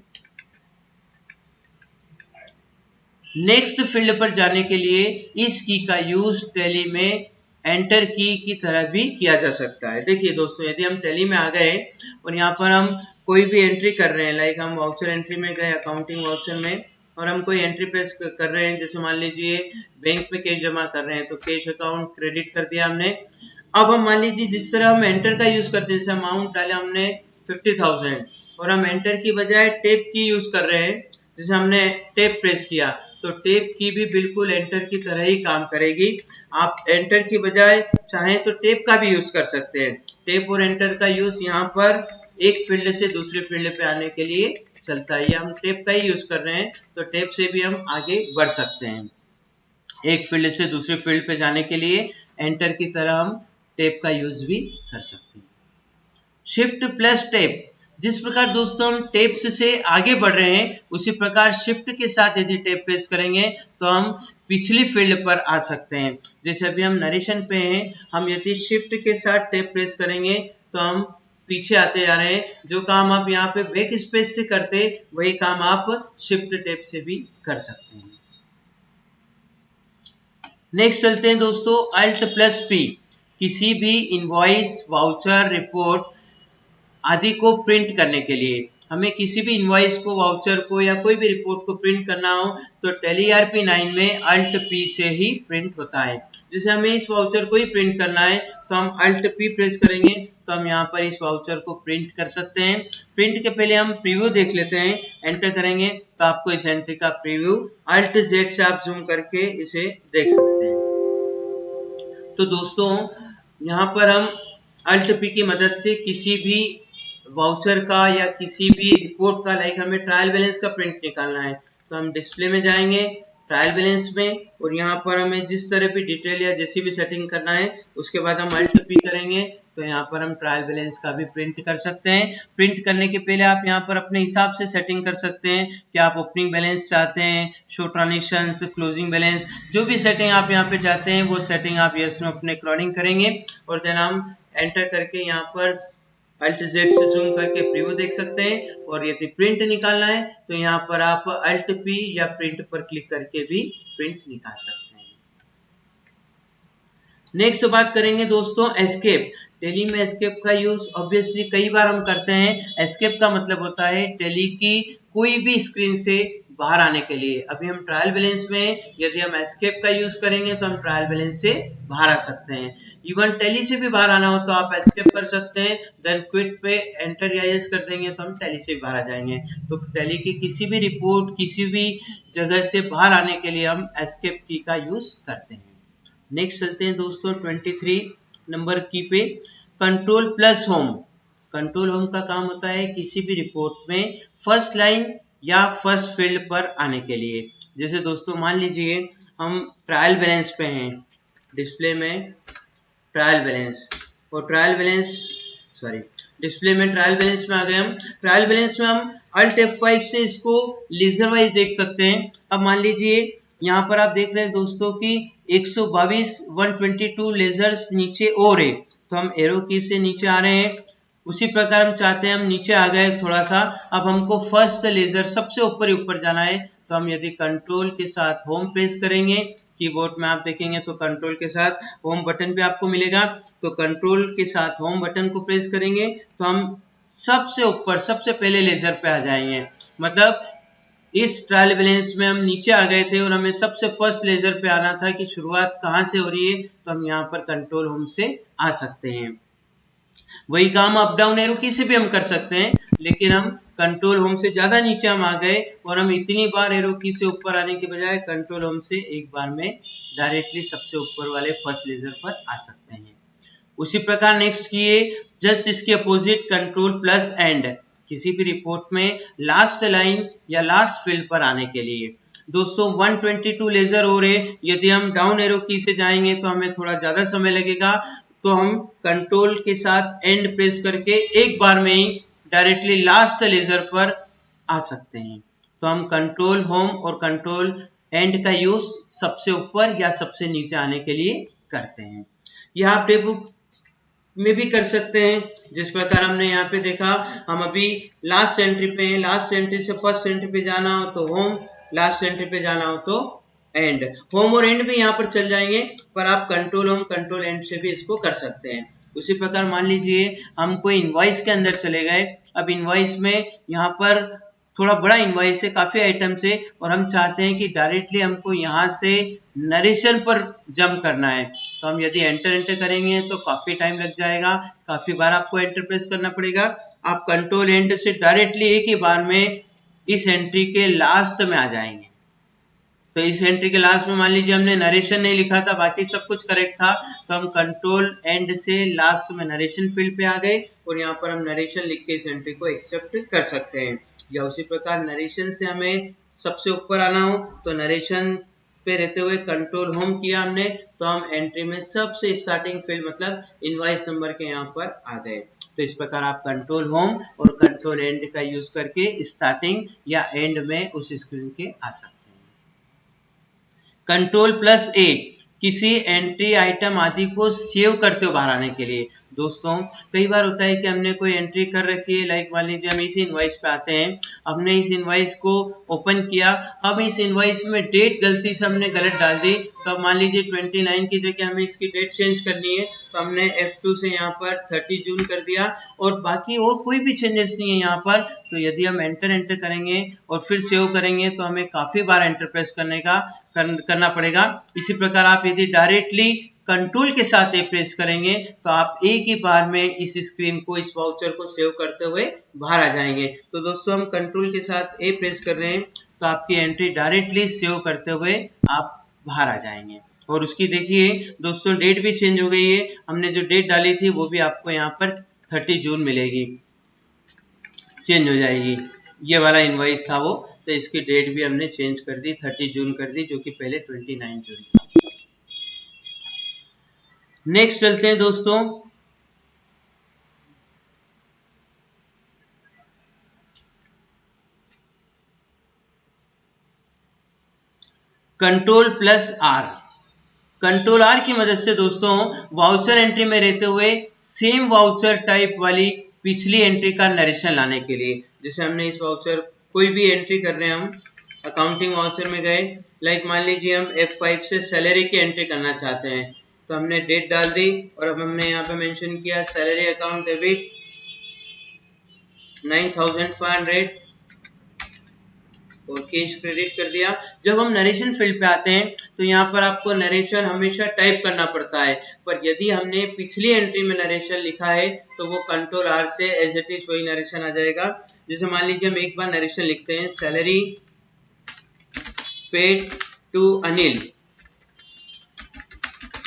नेक्स्ट फील्ड पर जाने के लिए इस की का यूज टैली में एंटर की तरह भी किया जा सकता है। देखिए दोस्तों, यदि हम टैली में आ गए और यहाँ पर हम कोई भी एंट्री कर रहे हैं, लाइक हम वाउचर एंट्री में गए, अकाउंटिंग वाउचर में, और हम कोई एंट्री प्रेस कर रहे हैं, जैसे मान लीजिए बैंक में कैश जमा कर रहे हैं तो कैश अकाउंट क्रेडिट कर दिया हमने। अब हम मान लीजिए जिस तरह हम एंटर का यूज करते हैं, जैसे अमाउंट डाले हमने 50,000 और हम एंटर की बजाय टेप की यूज कर रहे हैं, जैसे हमने टेप प्रेस किया तो टेप की भी बिल्कुल एंटर की तरह ही काम करेगी। आप एंटर की बजाय चाहें तो टेप का भी यूज कर सकते हैं। टेप और एंटर का यूज यहाँ पर एक फील्ड से दूसरे फील्ड पे आने के लिए चलता है, या हम टेप का ही यूज कर रहे हैं तो टेप से भी हम आगे बढ़ सकते हैं। एक फील्ड से दूसरे फील्ड पे जाने के लिए एंटर की तरह हम टेप का यूज भी कर सकते हैं। शिफ्ट प्लस टेप, जिस प्रकार दोस्तों हम टेप से आगे बढ़ रहे हैं उसी प्रकार शिफ्ट के साथ यदि टेप प्रेस करेंगे तो हम पिछली फील्ड पर आ सकते हैं। जैसे अभी हम नरेशन पे हैं, हम यदि शिफ्ट के साथ टेप प्रेस करेंगे तो हम पीछे आते जा रहे हैं। जो काम आप यहाँ पे बैक स्पेस से करते वही काम आप शिफ्ट टैब से भी कर सकते हैं। नेक्स्ट चलते हैं दोस्तों Alt+P, किसी भी इनवॉइस, वाउचर, रिपोर्ट आदि को प्रिंट करने के लिए। हमें किसी भी इनवॉइस को, वाउचर को या कोई भी रिपोर्ट को प्रिंट करना हो तो टैली ERP9 में Alt+P से ही प्रिंट होता है। जैसे हमें इस वाउचर को ही प्रिंट करना है तो हम Alt+P प्रेस करेंगे तो हम यहाँ पर इस वाउचर को प्रिंट कर सकते हैं। प्रिंट के पहले हम प्रीव्यू देख लेते हैं। एंटर करेंगे तो आपको इस एंट्री का प्रीव्यू Alt+Z से आप जूम करके इसे देख सकते हैं। तो दोस्तों यहाँ पर हम Alt+P की मदद से किसी भी वाउचर का या किसी भी रिपोर्ट का, लाइक हमें ट्रायल बैलेंस का प्रिंट निकालना है तो हम डिस्प्ले में जाएंगे, ट्रायल बैलेंस में, और यहाँ पर हमें जिस तरह भी डिटेल या जैसी भी सेटिंग करना है उसके बाद हम Alt+P करेंगे तो यहाँ पर हम ट्रायल बैलेंस का भी प्रिंट कर सकते हैं। प्रिंट करने के पहले आप यहाँ पर अपने हिसाब से सेटिंग कर सकते हैं कि आप ओपनिंग बैलेंस चाहते हैं, शो ट्रांजेक्शंस, क्लोजिंग बैलेंस, जो भी सेटिंग आप यहाँ पे चाहते हैं वो सेटिंग आप यस में अपने अकॉर्डिंग करेंगे। और देन हम एंटर करके यहाँ पर Alt+Z से जूम करके प्रीव्यू देख सकते हैं। और यदि प्रिंट निकालना है तो यहाँ पर आप Alt+P या प्रिंट पर क्लिक करके भी प्रिंट निकाल सकते हैं। नेक्स्ट बात करेंगे दोस्तों एस्केप। टैली में एस्केप का यूज ऑब्वियसली कई बार हम करते हैं। एस्केप का मतलब होता है टैली की कोई भी स्क्रीन से बाहर आने के लिए। अभी हम ट्रायल बैलेंस में यदि हम एस्केप का यूज करेंगे तो हम ट्रायल बैलेंस से बाहर आ सकते हैं। इवन टैली से भी बाहर आना हो तो आप एस्केप कर सकते हैं, देन क्विट पे एंटर या यस कर देंगे तो हम टैली से बाहर आ जाएंगे। तो टैली की किसी भी रिपोर्ट, किसी भी जगह से बाहर आने के लिए हम एस्केप की का यूज करते हैं। नेक्स्ट चलते हैं दोस्तों 23 नंबर की पे, Ctrl+Home। कंट्रोल होम का काम होता है किसी भी रिपोर्ट में फर्स्ट लाइन या फर्स्ट फील्ड पर आने के लिए। जैसे दोस्तों मान लीजिए हम ट्रायल बैलेंस पे हैं, डिस्प्ले में ट्रायल बैलेंस, और ट्रायल बैलेंस डिस्प्ले में ट्रायल बैलेंस में आ गए हम। ट्रायल बैलेंस में हम Alt F5 से इसको लेजर वाइज देख सकते हैं। अब मान लीजिए यहाँ पर आप देख रहे हैं दोस्तों कि 122 लेजर्स नीचे और है, तो हम एरो की से नीचे आ रहे हैं। उसी प्रकार हम चाहते हैं, हम नीचे आ गए थोड़ा सा, अब हमको फर्स्ट लेजर सबसे ऊपर ही ऊपर जाना है तो हम यदि कंट्रोल के साथ होम प्रेस करेंगे, कीबोर्ड में आप देखेंगे तो कंट्रोल के साथ होम बटन पे आपको मिलेगा, तो कंट्रोल के साथ होम बटन को प्रेस करेंगे तो हम सबसे ऊपर सबसे पहले लेजर पे आ जाएंगे। मतलब इस ट्रायल बैलेंस में हम नीचे आ गए थे और हमें सबसे फर्स्ट लेजर पे आना था कि शुरुआत कहाँ से हो रही है, तो हम यहाँ पर कंट्रोल होम से आ सकते हैं। वही काम अप डाउन एरो की से भी हम कर सकते हैं, लेकिन हम कंट्रोल होम से ज्यादा नीचे हम आ गए और हम इतनी बार एरो की से ऊपर आने के बजाय कंट्रोल होम से एक बार में डायरेक्टली सबसे ऊपर वाले फर्स्ट लेजर पर आ सकते हैं। उसी प्रकार नेक्स्ट किए जस्ट इसके अपोजिट Ctrl+End, किसी भी रिपोर्ट में लास्ट लाइन या लास्ट फील्ड पर आने के लिए। दोस्तों 122 लेजर हो रहे, यदि हम डाउन एरो की से जाएंगे तो हमें थोड़ा ज्यादा समय लगेगा, तो हम कंट्रोल के साथ एंड प्रेस करके एक बार में ही डायरेक्टली लास्ट लेजर पर आ सकते हैं। तो हम कंट्रोल होम और कंट्रोल एंड का यूज सबसे ऊपर या सबसे नीचे आने के लिए करते हैं। यह आप टेबुक में भी कर सकते हैं, जिस प्रकार हमने यहाँ पे देखा। हम अभी लास्ट एंट्री पे हैं, लास्ट एंट्री से फर्स्ट एंट्री पे जाना हो तो होम, लास्ट एंट्री पे जाना हो तो एंड। होम और एंड भी यहाँ पर चल जाएंगे, पर आप कंट्रोल होम कंट्रोल एंड से भी इसको कर सकते हैं। उसी प्रकार मान लीजिए हम कोई इनवॉइस के अंदर चले गए। अब इनवॉइस में यहाँ पर थोड़ा बड़ा इनवॉइस है, काफी आइटम्स है, और हम चाहते हैं कि डायरेक्टली हमको यहाँ से नरेशन पर जंप करना है, तो हम यदि एंटर करेंगे तो काफी टाइम लग जाएगा, काफी बार आपको एंटर प्रेस करना पड़ेगा। आप कंट्रोल एंड से डायरेक्टली एक ही बार में इस एंट्री के लास्ट में आ जाएंगे। तो इस एंट्री के लास्ट में मान लीजिए हमने नरेशन नहीं लिखा था, बाकी सब कुछ करेक्ट था, तो हम कंट्रोल एंड से लास्ट में नरेशन फील्ड पे आ गए और यहाँ पर हम नरेशन लिख के इस एंट्री को एक्सेप्ट कर सकते हैं। या उसी प्रकार नरेशन से हमें सबसे ऊपर आना हो तो नरेशन पे रहते हुए कंट्रोल होम किया हमने, तो हम एंट्री में सबसे स्टार्टिंग फील्ड मतलब इनवॉइस नंबर के यहाँ पर आ गए। तो इस प्रकार आप कंट्रोल होम और कंट्रोल एंड का यूज करके स्टार्टिंग या एंड में उस स्क्रीन के आ सकते हैं। Ctrl+A, किसी एंट्री आइटम आदि को सेव करते हुए बाहर आने के लिए। दोस्तों कई बार होता है कि हमने कोई एंट्री कर रखी है, लाइक मान लीजिए हम इस इनवॉइस पे आते हैं, हमने इस इनवॉइस को ओपन किया, अब इस इनवॉइस में डेट गलती से हमने गलत डाल दी, तो मान लीजिए 29 की जगह हमें इसकी डेट चेंज करनी है, तो हमने F2 से यहाँ पर 30 जून कर दिया और बाकी और कोई भी चेंजेस नहीं है यहाँ पर। तो यदि हम एंटर करेंगे और फिर सेव करेंगे तो हमें काफी बार एंटर प्रेस करना पड़ेगा। इसी प्रकार आप यदि डायरेक्टली कंट्रोल के साथ ए प्रेस करेंगे तो आप एक ही बार में इस स्क्रीन को, इस वाउचर को सेव करते हुए बाहर आ जाएंगे। तो दोस्तों हम कंट्रोल के साथ ए प्रेस कर रहे हैं तो आपकी एंट्री डायरेक्टली सेव करते हुए आप बाहर आ जाएंगे। और उसकी देखिए दोस्तों डेट भी चेंज हो गई है, हमने जो डेट डाली थी वो भी आपको यहाँ पर 30 जून मिलेगी, चेंज हो जाएगी। ये वाला इनवॉइस था वो, तो इसकी डेट भी हमने चेंज कर दी, 30 जून कर दी, जो कि पहले 29 जून था। नेक्स्ट चलते हैं दोस्तों, control plus R. Control R की मदद से दोस्तों वाउचर एंट्री में रहते हुए सेम वाउचर टाइप वाली पिछली एंट्री का नरेशन लाने के लिए, जैसे हमने इस वाउचर कोई भी एंट्री कर रहे हैं, हम अकाउंटिंग वाउचर में गए, लाइक मान लीजिए हम F5 से सैलरी की एंट्री करना चाहते हैं, तो हमने डेट डाल दी और अब हमने यहाँ पे मेंशन किया सैलरी अकाउंट डेबिट 9500 और कैश क्रेडिट कर दिया। जब हम नरेशन फील्ड पे आते हैं तो यहाँ पर आपको नरेशन हमेशा टाइप करना पड़ता है, पर यदि हमने पिछली एंट्री में नरेशन लिखा है तो वो कंट्रोल आर से एज इट इज वही नरेशन आ जाएगा। जैसे मान लीजिए हम एक बार नरेशन लिखते हैं, salary paid to Anil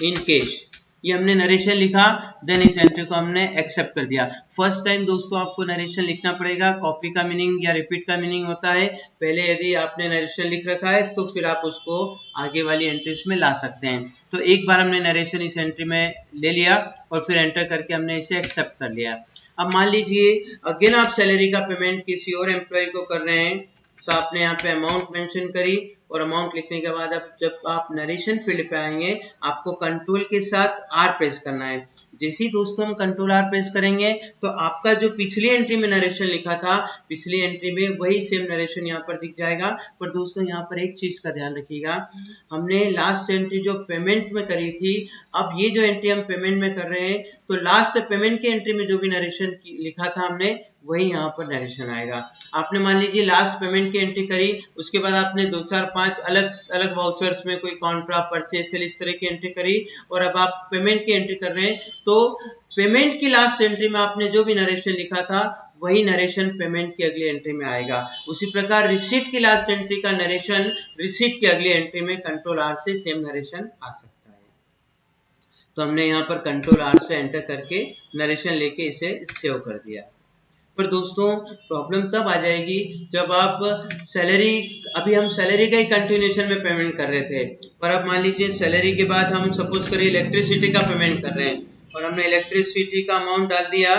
in cash, ये हमने नरेशन लिखा, देन इस एंट्री को हमने एक्सेप्ट कर दिया। फर्स्ट टाइम दोस्तों आपको नरेशन लिखना पड़ेगा, कॉपी का मीनिंग या रिपीट का मीनिंग होता है, पहले यदि आपने नरेशन लिख रखा है तो फिर आप उसको आगे वाली एंट्रीज में ला सकते हैं। तो एक बार हमने नरेशन इस एंट्री में ले लिया और फिर एंटर करके हमने इसे एक्सेप्ट कर लिया। अब मान लीजिए अगेन आप सैलरी का पेमेंट किसी और एम्प्लॉय को कर रहे हैं, तो आपने यहाँ पे अमाउंट मेंशन करी और अमाउंट लिखने के बाद अब जब आप नरेशन फील्ड पे आएंगे आपको कंट्रोल के साथ आर प्रेस करना है। जैसे ही दोस्तों हम कंट्रोल आर प्रेस करेंगे तो आपका जो पिछली एंट्री में नरेशन लिखा था, पिछली एंट्री में वही सेम नरेशन यहाँ पर दिख जाएगा। पर दोस्तों यहाँ पर एक चीज का ध्यान रखिएगा, हमने लास्ट एंट्री जो पेमेंट में करी थी, अब ये जो एंट्री हम पेमेंट में कर रहे हैं तो लास्ट पेमेंट की एंट्री में जो भी नरेशन लिखा था हमने वही यहाँ पर नरेशन आएगा। आपने मान लीजिए लास्ट पेमेंट की एंट्री करी, उसके बाद आपने 2 4 5 अलग अलग वाउचर्स में कोई कॉन्ट्रा परचेज सेल इस तरह की एंट्री करी और अब आप पेमेंट की एंट्री कर रहे हैं, तो पेमेंट की लास्ट एंट्री में आपने जो भी नरेशन लिखा था वही नरेशन पेमेंट की अगली एंट्री में आएगा। उसी प्रकार रिसीट की लास्ट एंट्री का नरेशन रिसीट की अगली एंट्री में कंट्रोल आर से सेम नरेशन आ सकता है। तो हमने यहाँ पर कंट्रोल आर से एंटर करके नरेशन लेके इसे सेव कर दिया। पर दोस्तों प्रॉब्लम तब आ जाएगी जब आप सैलरी, अभी हम सैलरी का ही कंटिन्यूएशन में पेमेंट कर रहे थे, पर अब मान लीजिए सैलरी के बाद हम सपोज करिए इलेक्ट्रिसिटी का पेमेंट कर रहे हैं और हमने इलेक्ट्रिसिटी का अमाउंट डाल दिया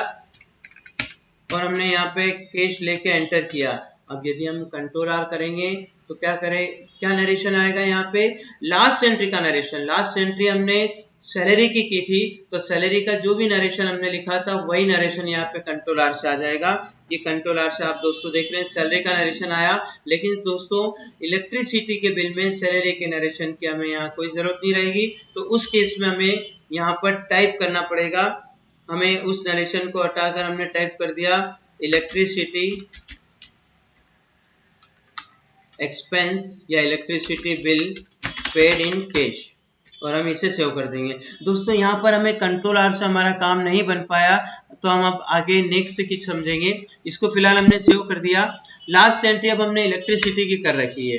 और हमने यहाँ पे कैश लेके एंटर किया। अब यदि हम कंट्रोल आर करेंगे तो क्या करें, क्या नरेशन आएगा यहाँ पे, लास्ट एंट्री का नरेशन। लास्ट एंट्री हमने सैलरी की थी तो सैलरी का जो भी नरेशन हमने लिखा था वही नरेशन यहाँ पे कंट्रोल आर से आ जाएगा। ये कंट्रोल आर से आप दोस्तों देख रहे हैं सैलरी का नरेशन आया, लेकिन दोस्तों इलेक्ट्रिसिटी के बिल में सैलरी के नरेशन की हमें यहाँ कोई जरूरत नहीं रहेगी। तो उस केस में हमें यहाँ पर टाइप करना पड़ेगा, हमें उस नरेशन को हटाकर हमने टाइप कर दिया इलेक्ट्रिसिटी एक्सपेंस या electricity bill paid in cash और हम इसे सेव कर देंगे। दोस्तों यहाँ पर हमें कंट्रोल आर से हमारा काम नहीं बन पाया, तो हम अब आगे नेक्स्ट की समझेंगे। इसको फिलहाल हमने सेव कर दिया। लास्ट एंट्री अब हमने इलेक्ट्रिसिटी की कर रखी है।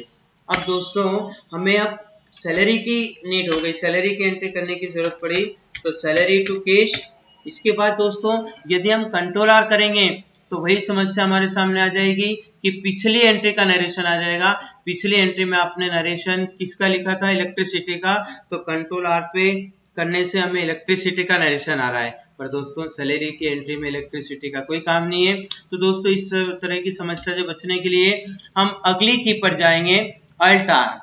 अब दोस्तों हमें अब सैलरी की नीड हो गई, सैलरी की एंट्री करने की जरूरत पड़ी, तो सैलरी टू कैश। इसके बाद दोस्तों यदि हम कंट्रोल आर करेंगे तो वही समस्या हमारे सामने आ जाएगी कि पिछली एंट्री का नरेशन आ जाएगा। पिछली एंट्री में आपने नरेशन किसका लिखा था, इलेक्ट्रिसिटी का, तो कंट्रोल आर पे करने से हमें इलेक्ट्रिसिटी का नरेशन आ रहा है, पर दोस्तों सैलरी की एंट्री में इलेक्ट्रिसिटी का कोई काम नहीं है। तो दोस्तों इस तरह की समस्या से बचने के लिए हम अगली की पर जाएंगे, अल्ट आर।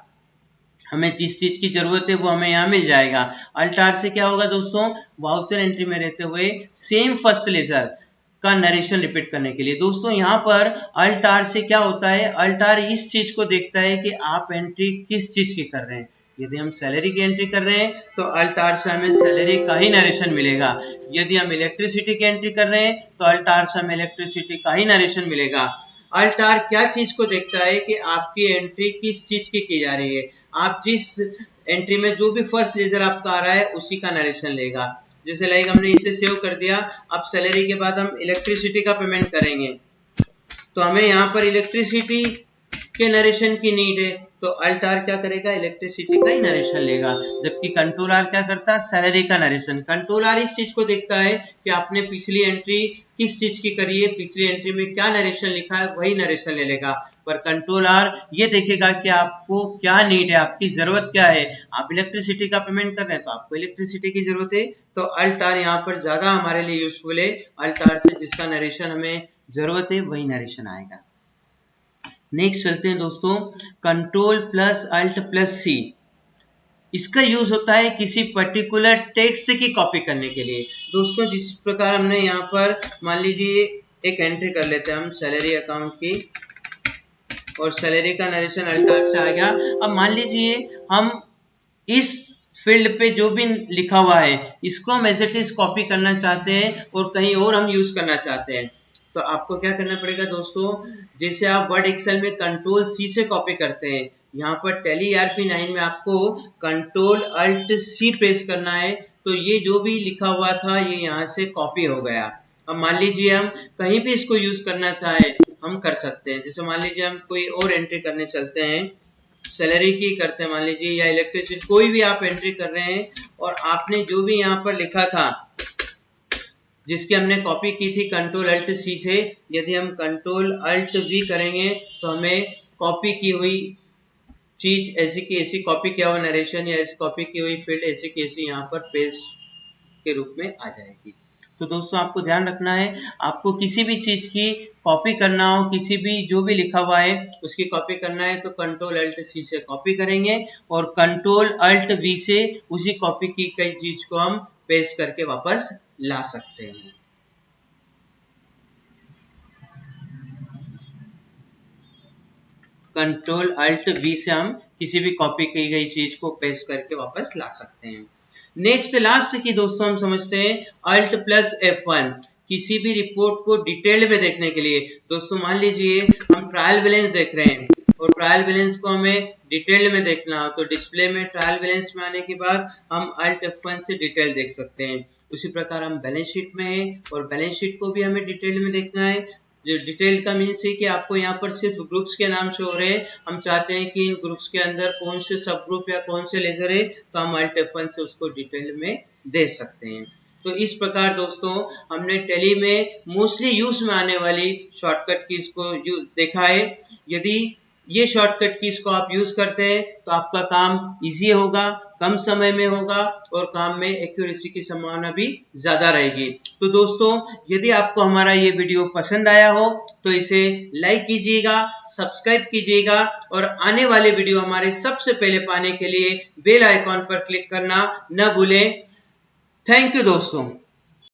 हमें जिस चीज की जरूरत है वो हमें यहाँ मिल जाएगा। अल्ट आर से क्या होगा दोस्तों, वाउचर एंट्री में रहते हुए सेम फर्स्ट लेजर का नरेशन रिपीट करने के लिए। दोस्तों यहाँ पर अल्ट आर से क्या होता है, अल्ट आर इस चीज को देखता है कि आप एंट्री किस चीज की कर रहे हैं। यदि हम सैलरी की एंट्री कर रहे हैं तो अल्ट आर से हमें सैलरी का ही नरेशन मिलेगा। यदि हम इलेक्ट्रिसिटी की एंट्री कर रहे हैं तो अल्ट आर से हमें इलेक्ट्रिसिटी का ही नरेशन मिलेगा। अल्ट आर क्या चीज को देखता है कि आपकी एंट्री किस चीज की जा रही है। आप जिस एंट्री में जो भी फर्स्ट लेजर आपका आ रहा है उसी का नरेशन लेगा। जैसे लाइक हमने इसे सेव कर दिया, अब सैलरी के बाद हम इलेक्ट्रिसिटी का पेमेंट करेंगे तो हमें यहाँ पर इलेक्ट्रिसिटी के नरेशन की नीड है, तो अल्ट आर क्या करेगा, इलेक्ट्रिसिटी का ही नरेशन लेगा। जबकि कंट्रोल आर क्या करता है, सैलरी का नरेशन। कंट्रोल आर इस चीज को देखता है कि आपने पिछली एंट्री किस चीज की करी है, पिछली एंट्री में क्या नरेशन लिखा है वही नरेशन ले लेगा। पर कंट्रोल आर ये देखेगा कि आपको क्या नीड है, आपकी जरूरत क्या है। आप इलेक्ट्रिसिटी का पेमेंट कर रहे हैं तो आपको इलेक्ट्रिसिटी की जरूरत है, तो अल्ट आर यहाँ पर ज्यादा हमारे लिए यूजफुल है। अल्ट आर से जिसका नरेशन हमें जरूरत है वही नरेशन आएगा। नेक्स्ट चलते हैं दोस्तों, कंट्रोल प्लस अल्ट प्लस सी। इसका यूज होता है किसी पर्टिकुलर टेक्स्ट की कॉपी करने के लिए। दोस्तों जिस प्रकार हमने यहाँ पर मान लीजिए एक एंट्री कर लेते हैं हम सैलरी अकाउंट की, और सैलरी का नरेशन अल्ट आर से आ गया। अब मान लीजिए हम इस फील्ड पे जो भी लिखा हुआ है इसको हम एज इट इज कॉपी करना चाहते हैं और कहीं और हम यूज करना चाहते हैं, तो आपको क्या करना पड़ेगा दोस्तों, जैसे आप वर्ड एक्सेल में कंट्रोल सी से कॉपी करते हैं, यहाँ पर टैली ERP9 में आपको कंट्रोल अल्ट सी प्रेस करना है, तो ये जो भी लिखा हुआ था ये यहाँ से कॉपी हो गया। अब मान लीजिए हम कहीं भी इसको यूज करना चाहे हम कर सकते हैं। जैसे मान लीजिए हम कोई और एंट्री करने चलते हैं, सैलरी की करते हैं मान लीजिए, या इलेक्ट्रिसिटी, कोई भी आप एंट्री कर रहे हैं और आपने जो भी यहाँ पर लिखा था जिसकी हमने कॉपी की थी कंट्रोल अल्ट सी से, यदि हम कंट्रोल अल्ट वी करेंगे तो हमें कॉपी की हुई चीज ऐसी की ऐसी, कॉपी किया हुआ नरेशन या ऐसी कॉपी की हुई फील्ड ऐसी की ऐसी यहाँ पर पेज के रूप में आ जाएगी। तो दोस्तों आपको ध्यान रखना है, आपको किसी भी चीज की कॉपी करना हो, किसी भी जो भी लिखा हुआ है उसकी कॉपी करना है तो कंट्रोल अल्ट सी से कॉपी करेंगे और कंट्रोल अल्ट वी से उसी कॉपी की कई चीज को हम पेस्ट करके वापस ला सकते हैं। कंट्रोल अल्ट वी से हम किसी भी कॉपी की गई चीज को पेस्ट करके वापस ला सकते हैं। नेक्स्ट लास्ट की दोस्तों हम समझते हैं अल्ट प्लस F1, किसी भी रिपोर्ट को डिटेल में देखने के लिए। दोस्तों मान लीजिए हम ट्रायल बैलेंस देख रहे हैं और ट्रायल बैलेंस को हमें डिटेल में देखना हो तो डिस्प्ले में ट्रायल बैलेंस में आने के बाद हम अल्ट F1 से डिटेल देख सकते हैं। उसी प्रकार हम बैलेंस शीट में हैं और बैलेंस शीट को भी हमें डिटेल में देखना है। जो डिटेल का मीन्स है कि आपको यहाँ पर सिर्फ ग्रुप्स के नाम शो हो रहे हैं, हम चाहते हैं कि इन ग्रुप्स के अंदर कौन से सब ग्रुप या कौन से लेजर है तो हम अल्ट F1 से उसको डिटेल में दे सकते हैं। तो इस प्रकार दोस्तों हमने टैली में मोस्टली यूज में आने वाली शॉर्टकट कीज को देखा है। यदि ये शॉर्टकट कीज को आप यूज करते हैं तो आपका काम इजी होगा, कम समय में होगा और काम में एक्यूरेसी की संभावना भी ज्यादा रहेगी। तो दोस्तों यदि आपको हमारा ये वीडियो पसंद आया हो तो इसे लाइक कीजिएगा, सब्सक्राइब कीजिएगा और आने वाले वीडियो हमारे सबसे पहले पाने के लिए बेल आइकॉन पर क्लिक करना न भूलें। थैंक यू दोस्तों।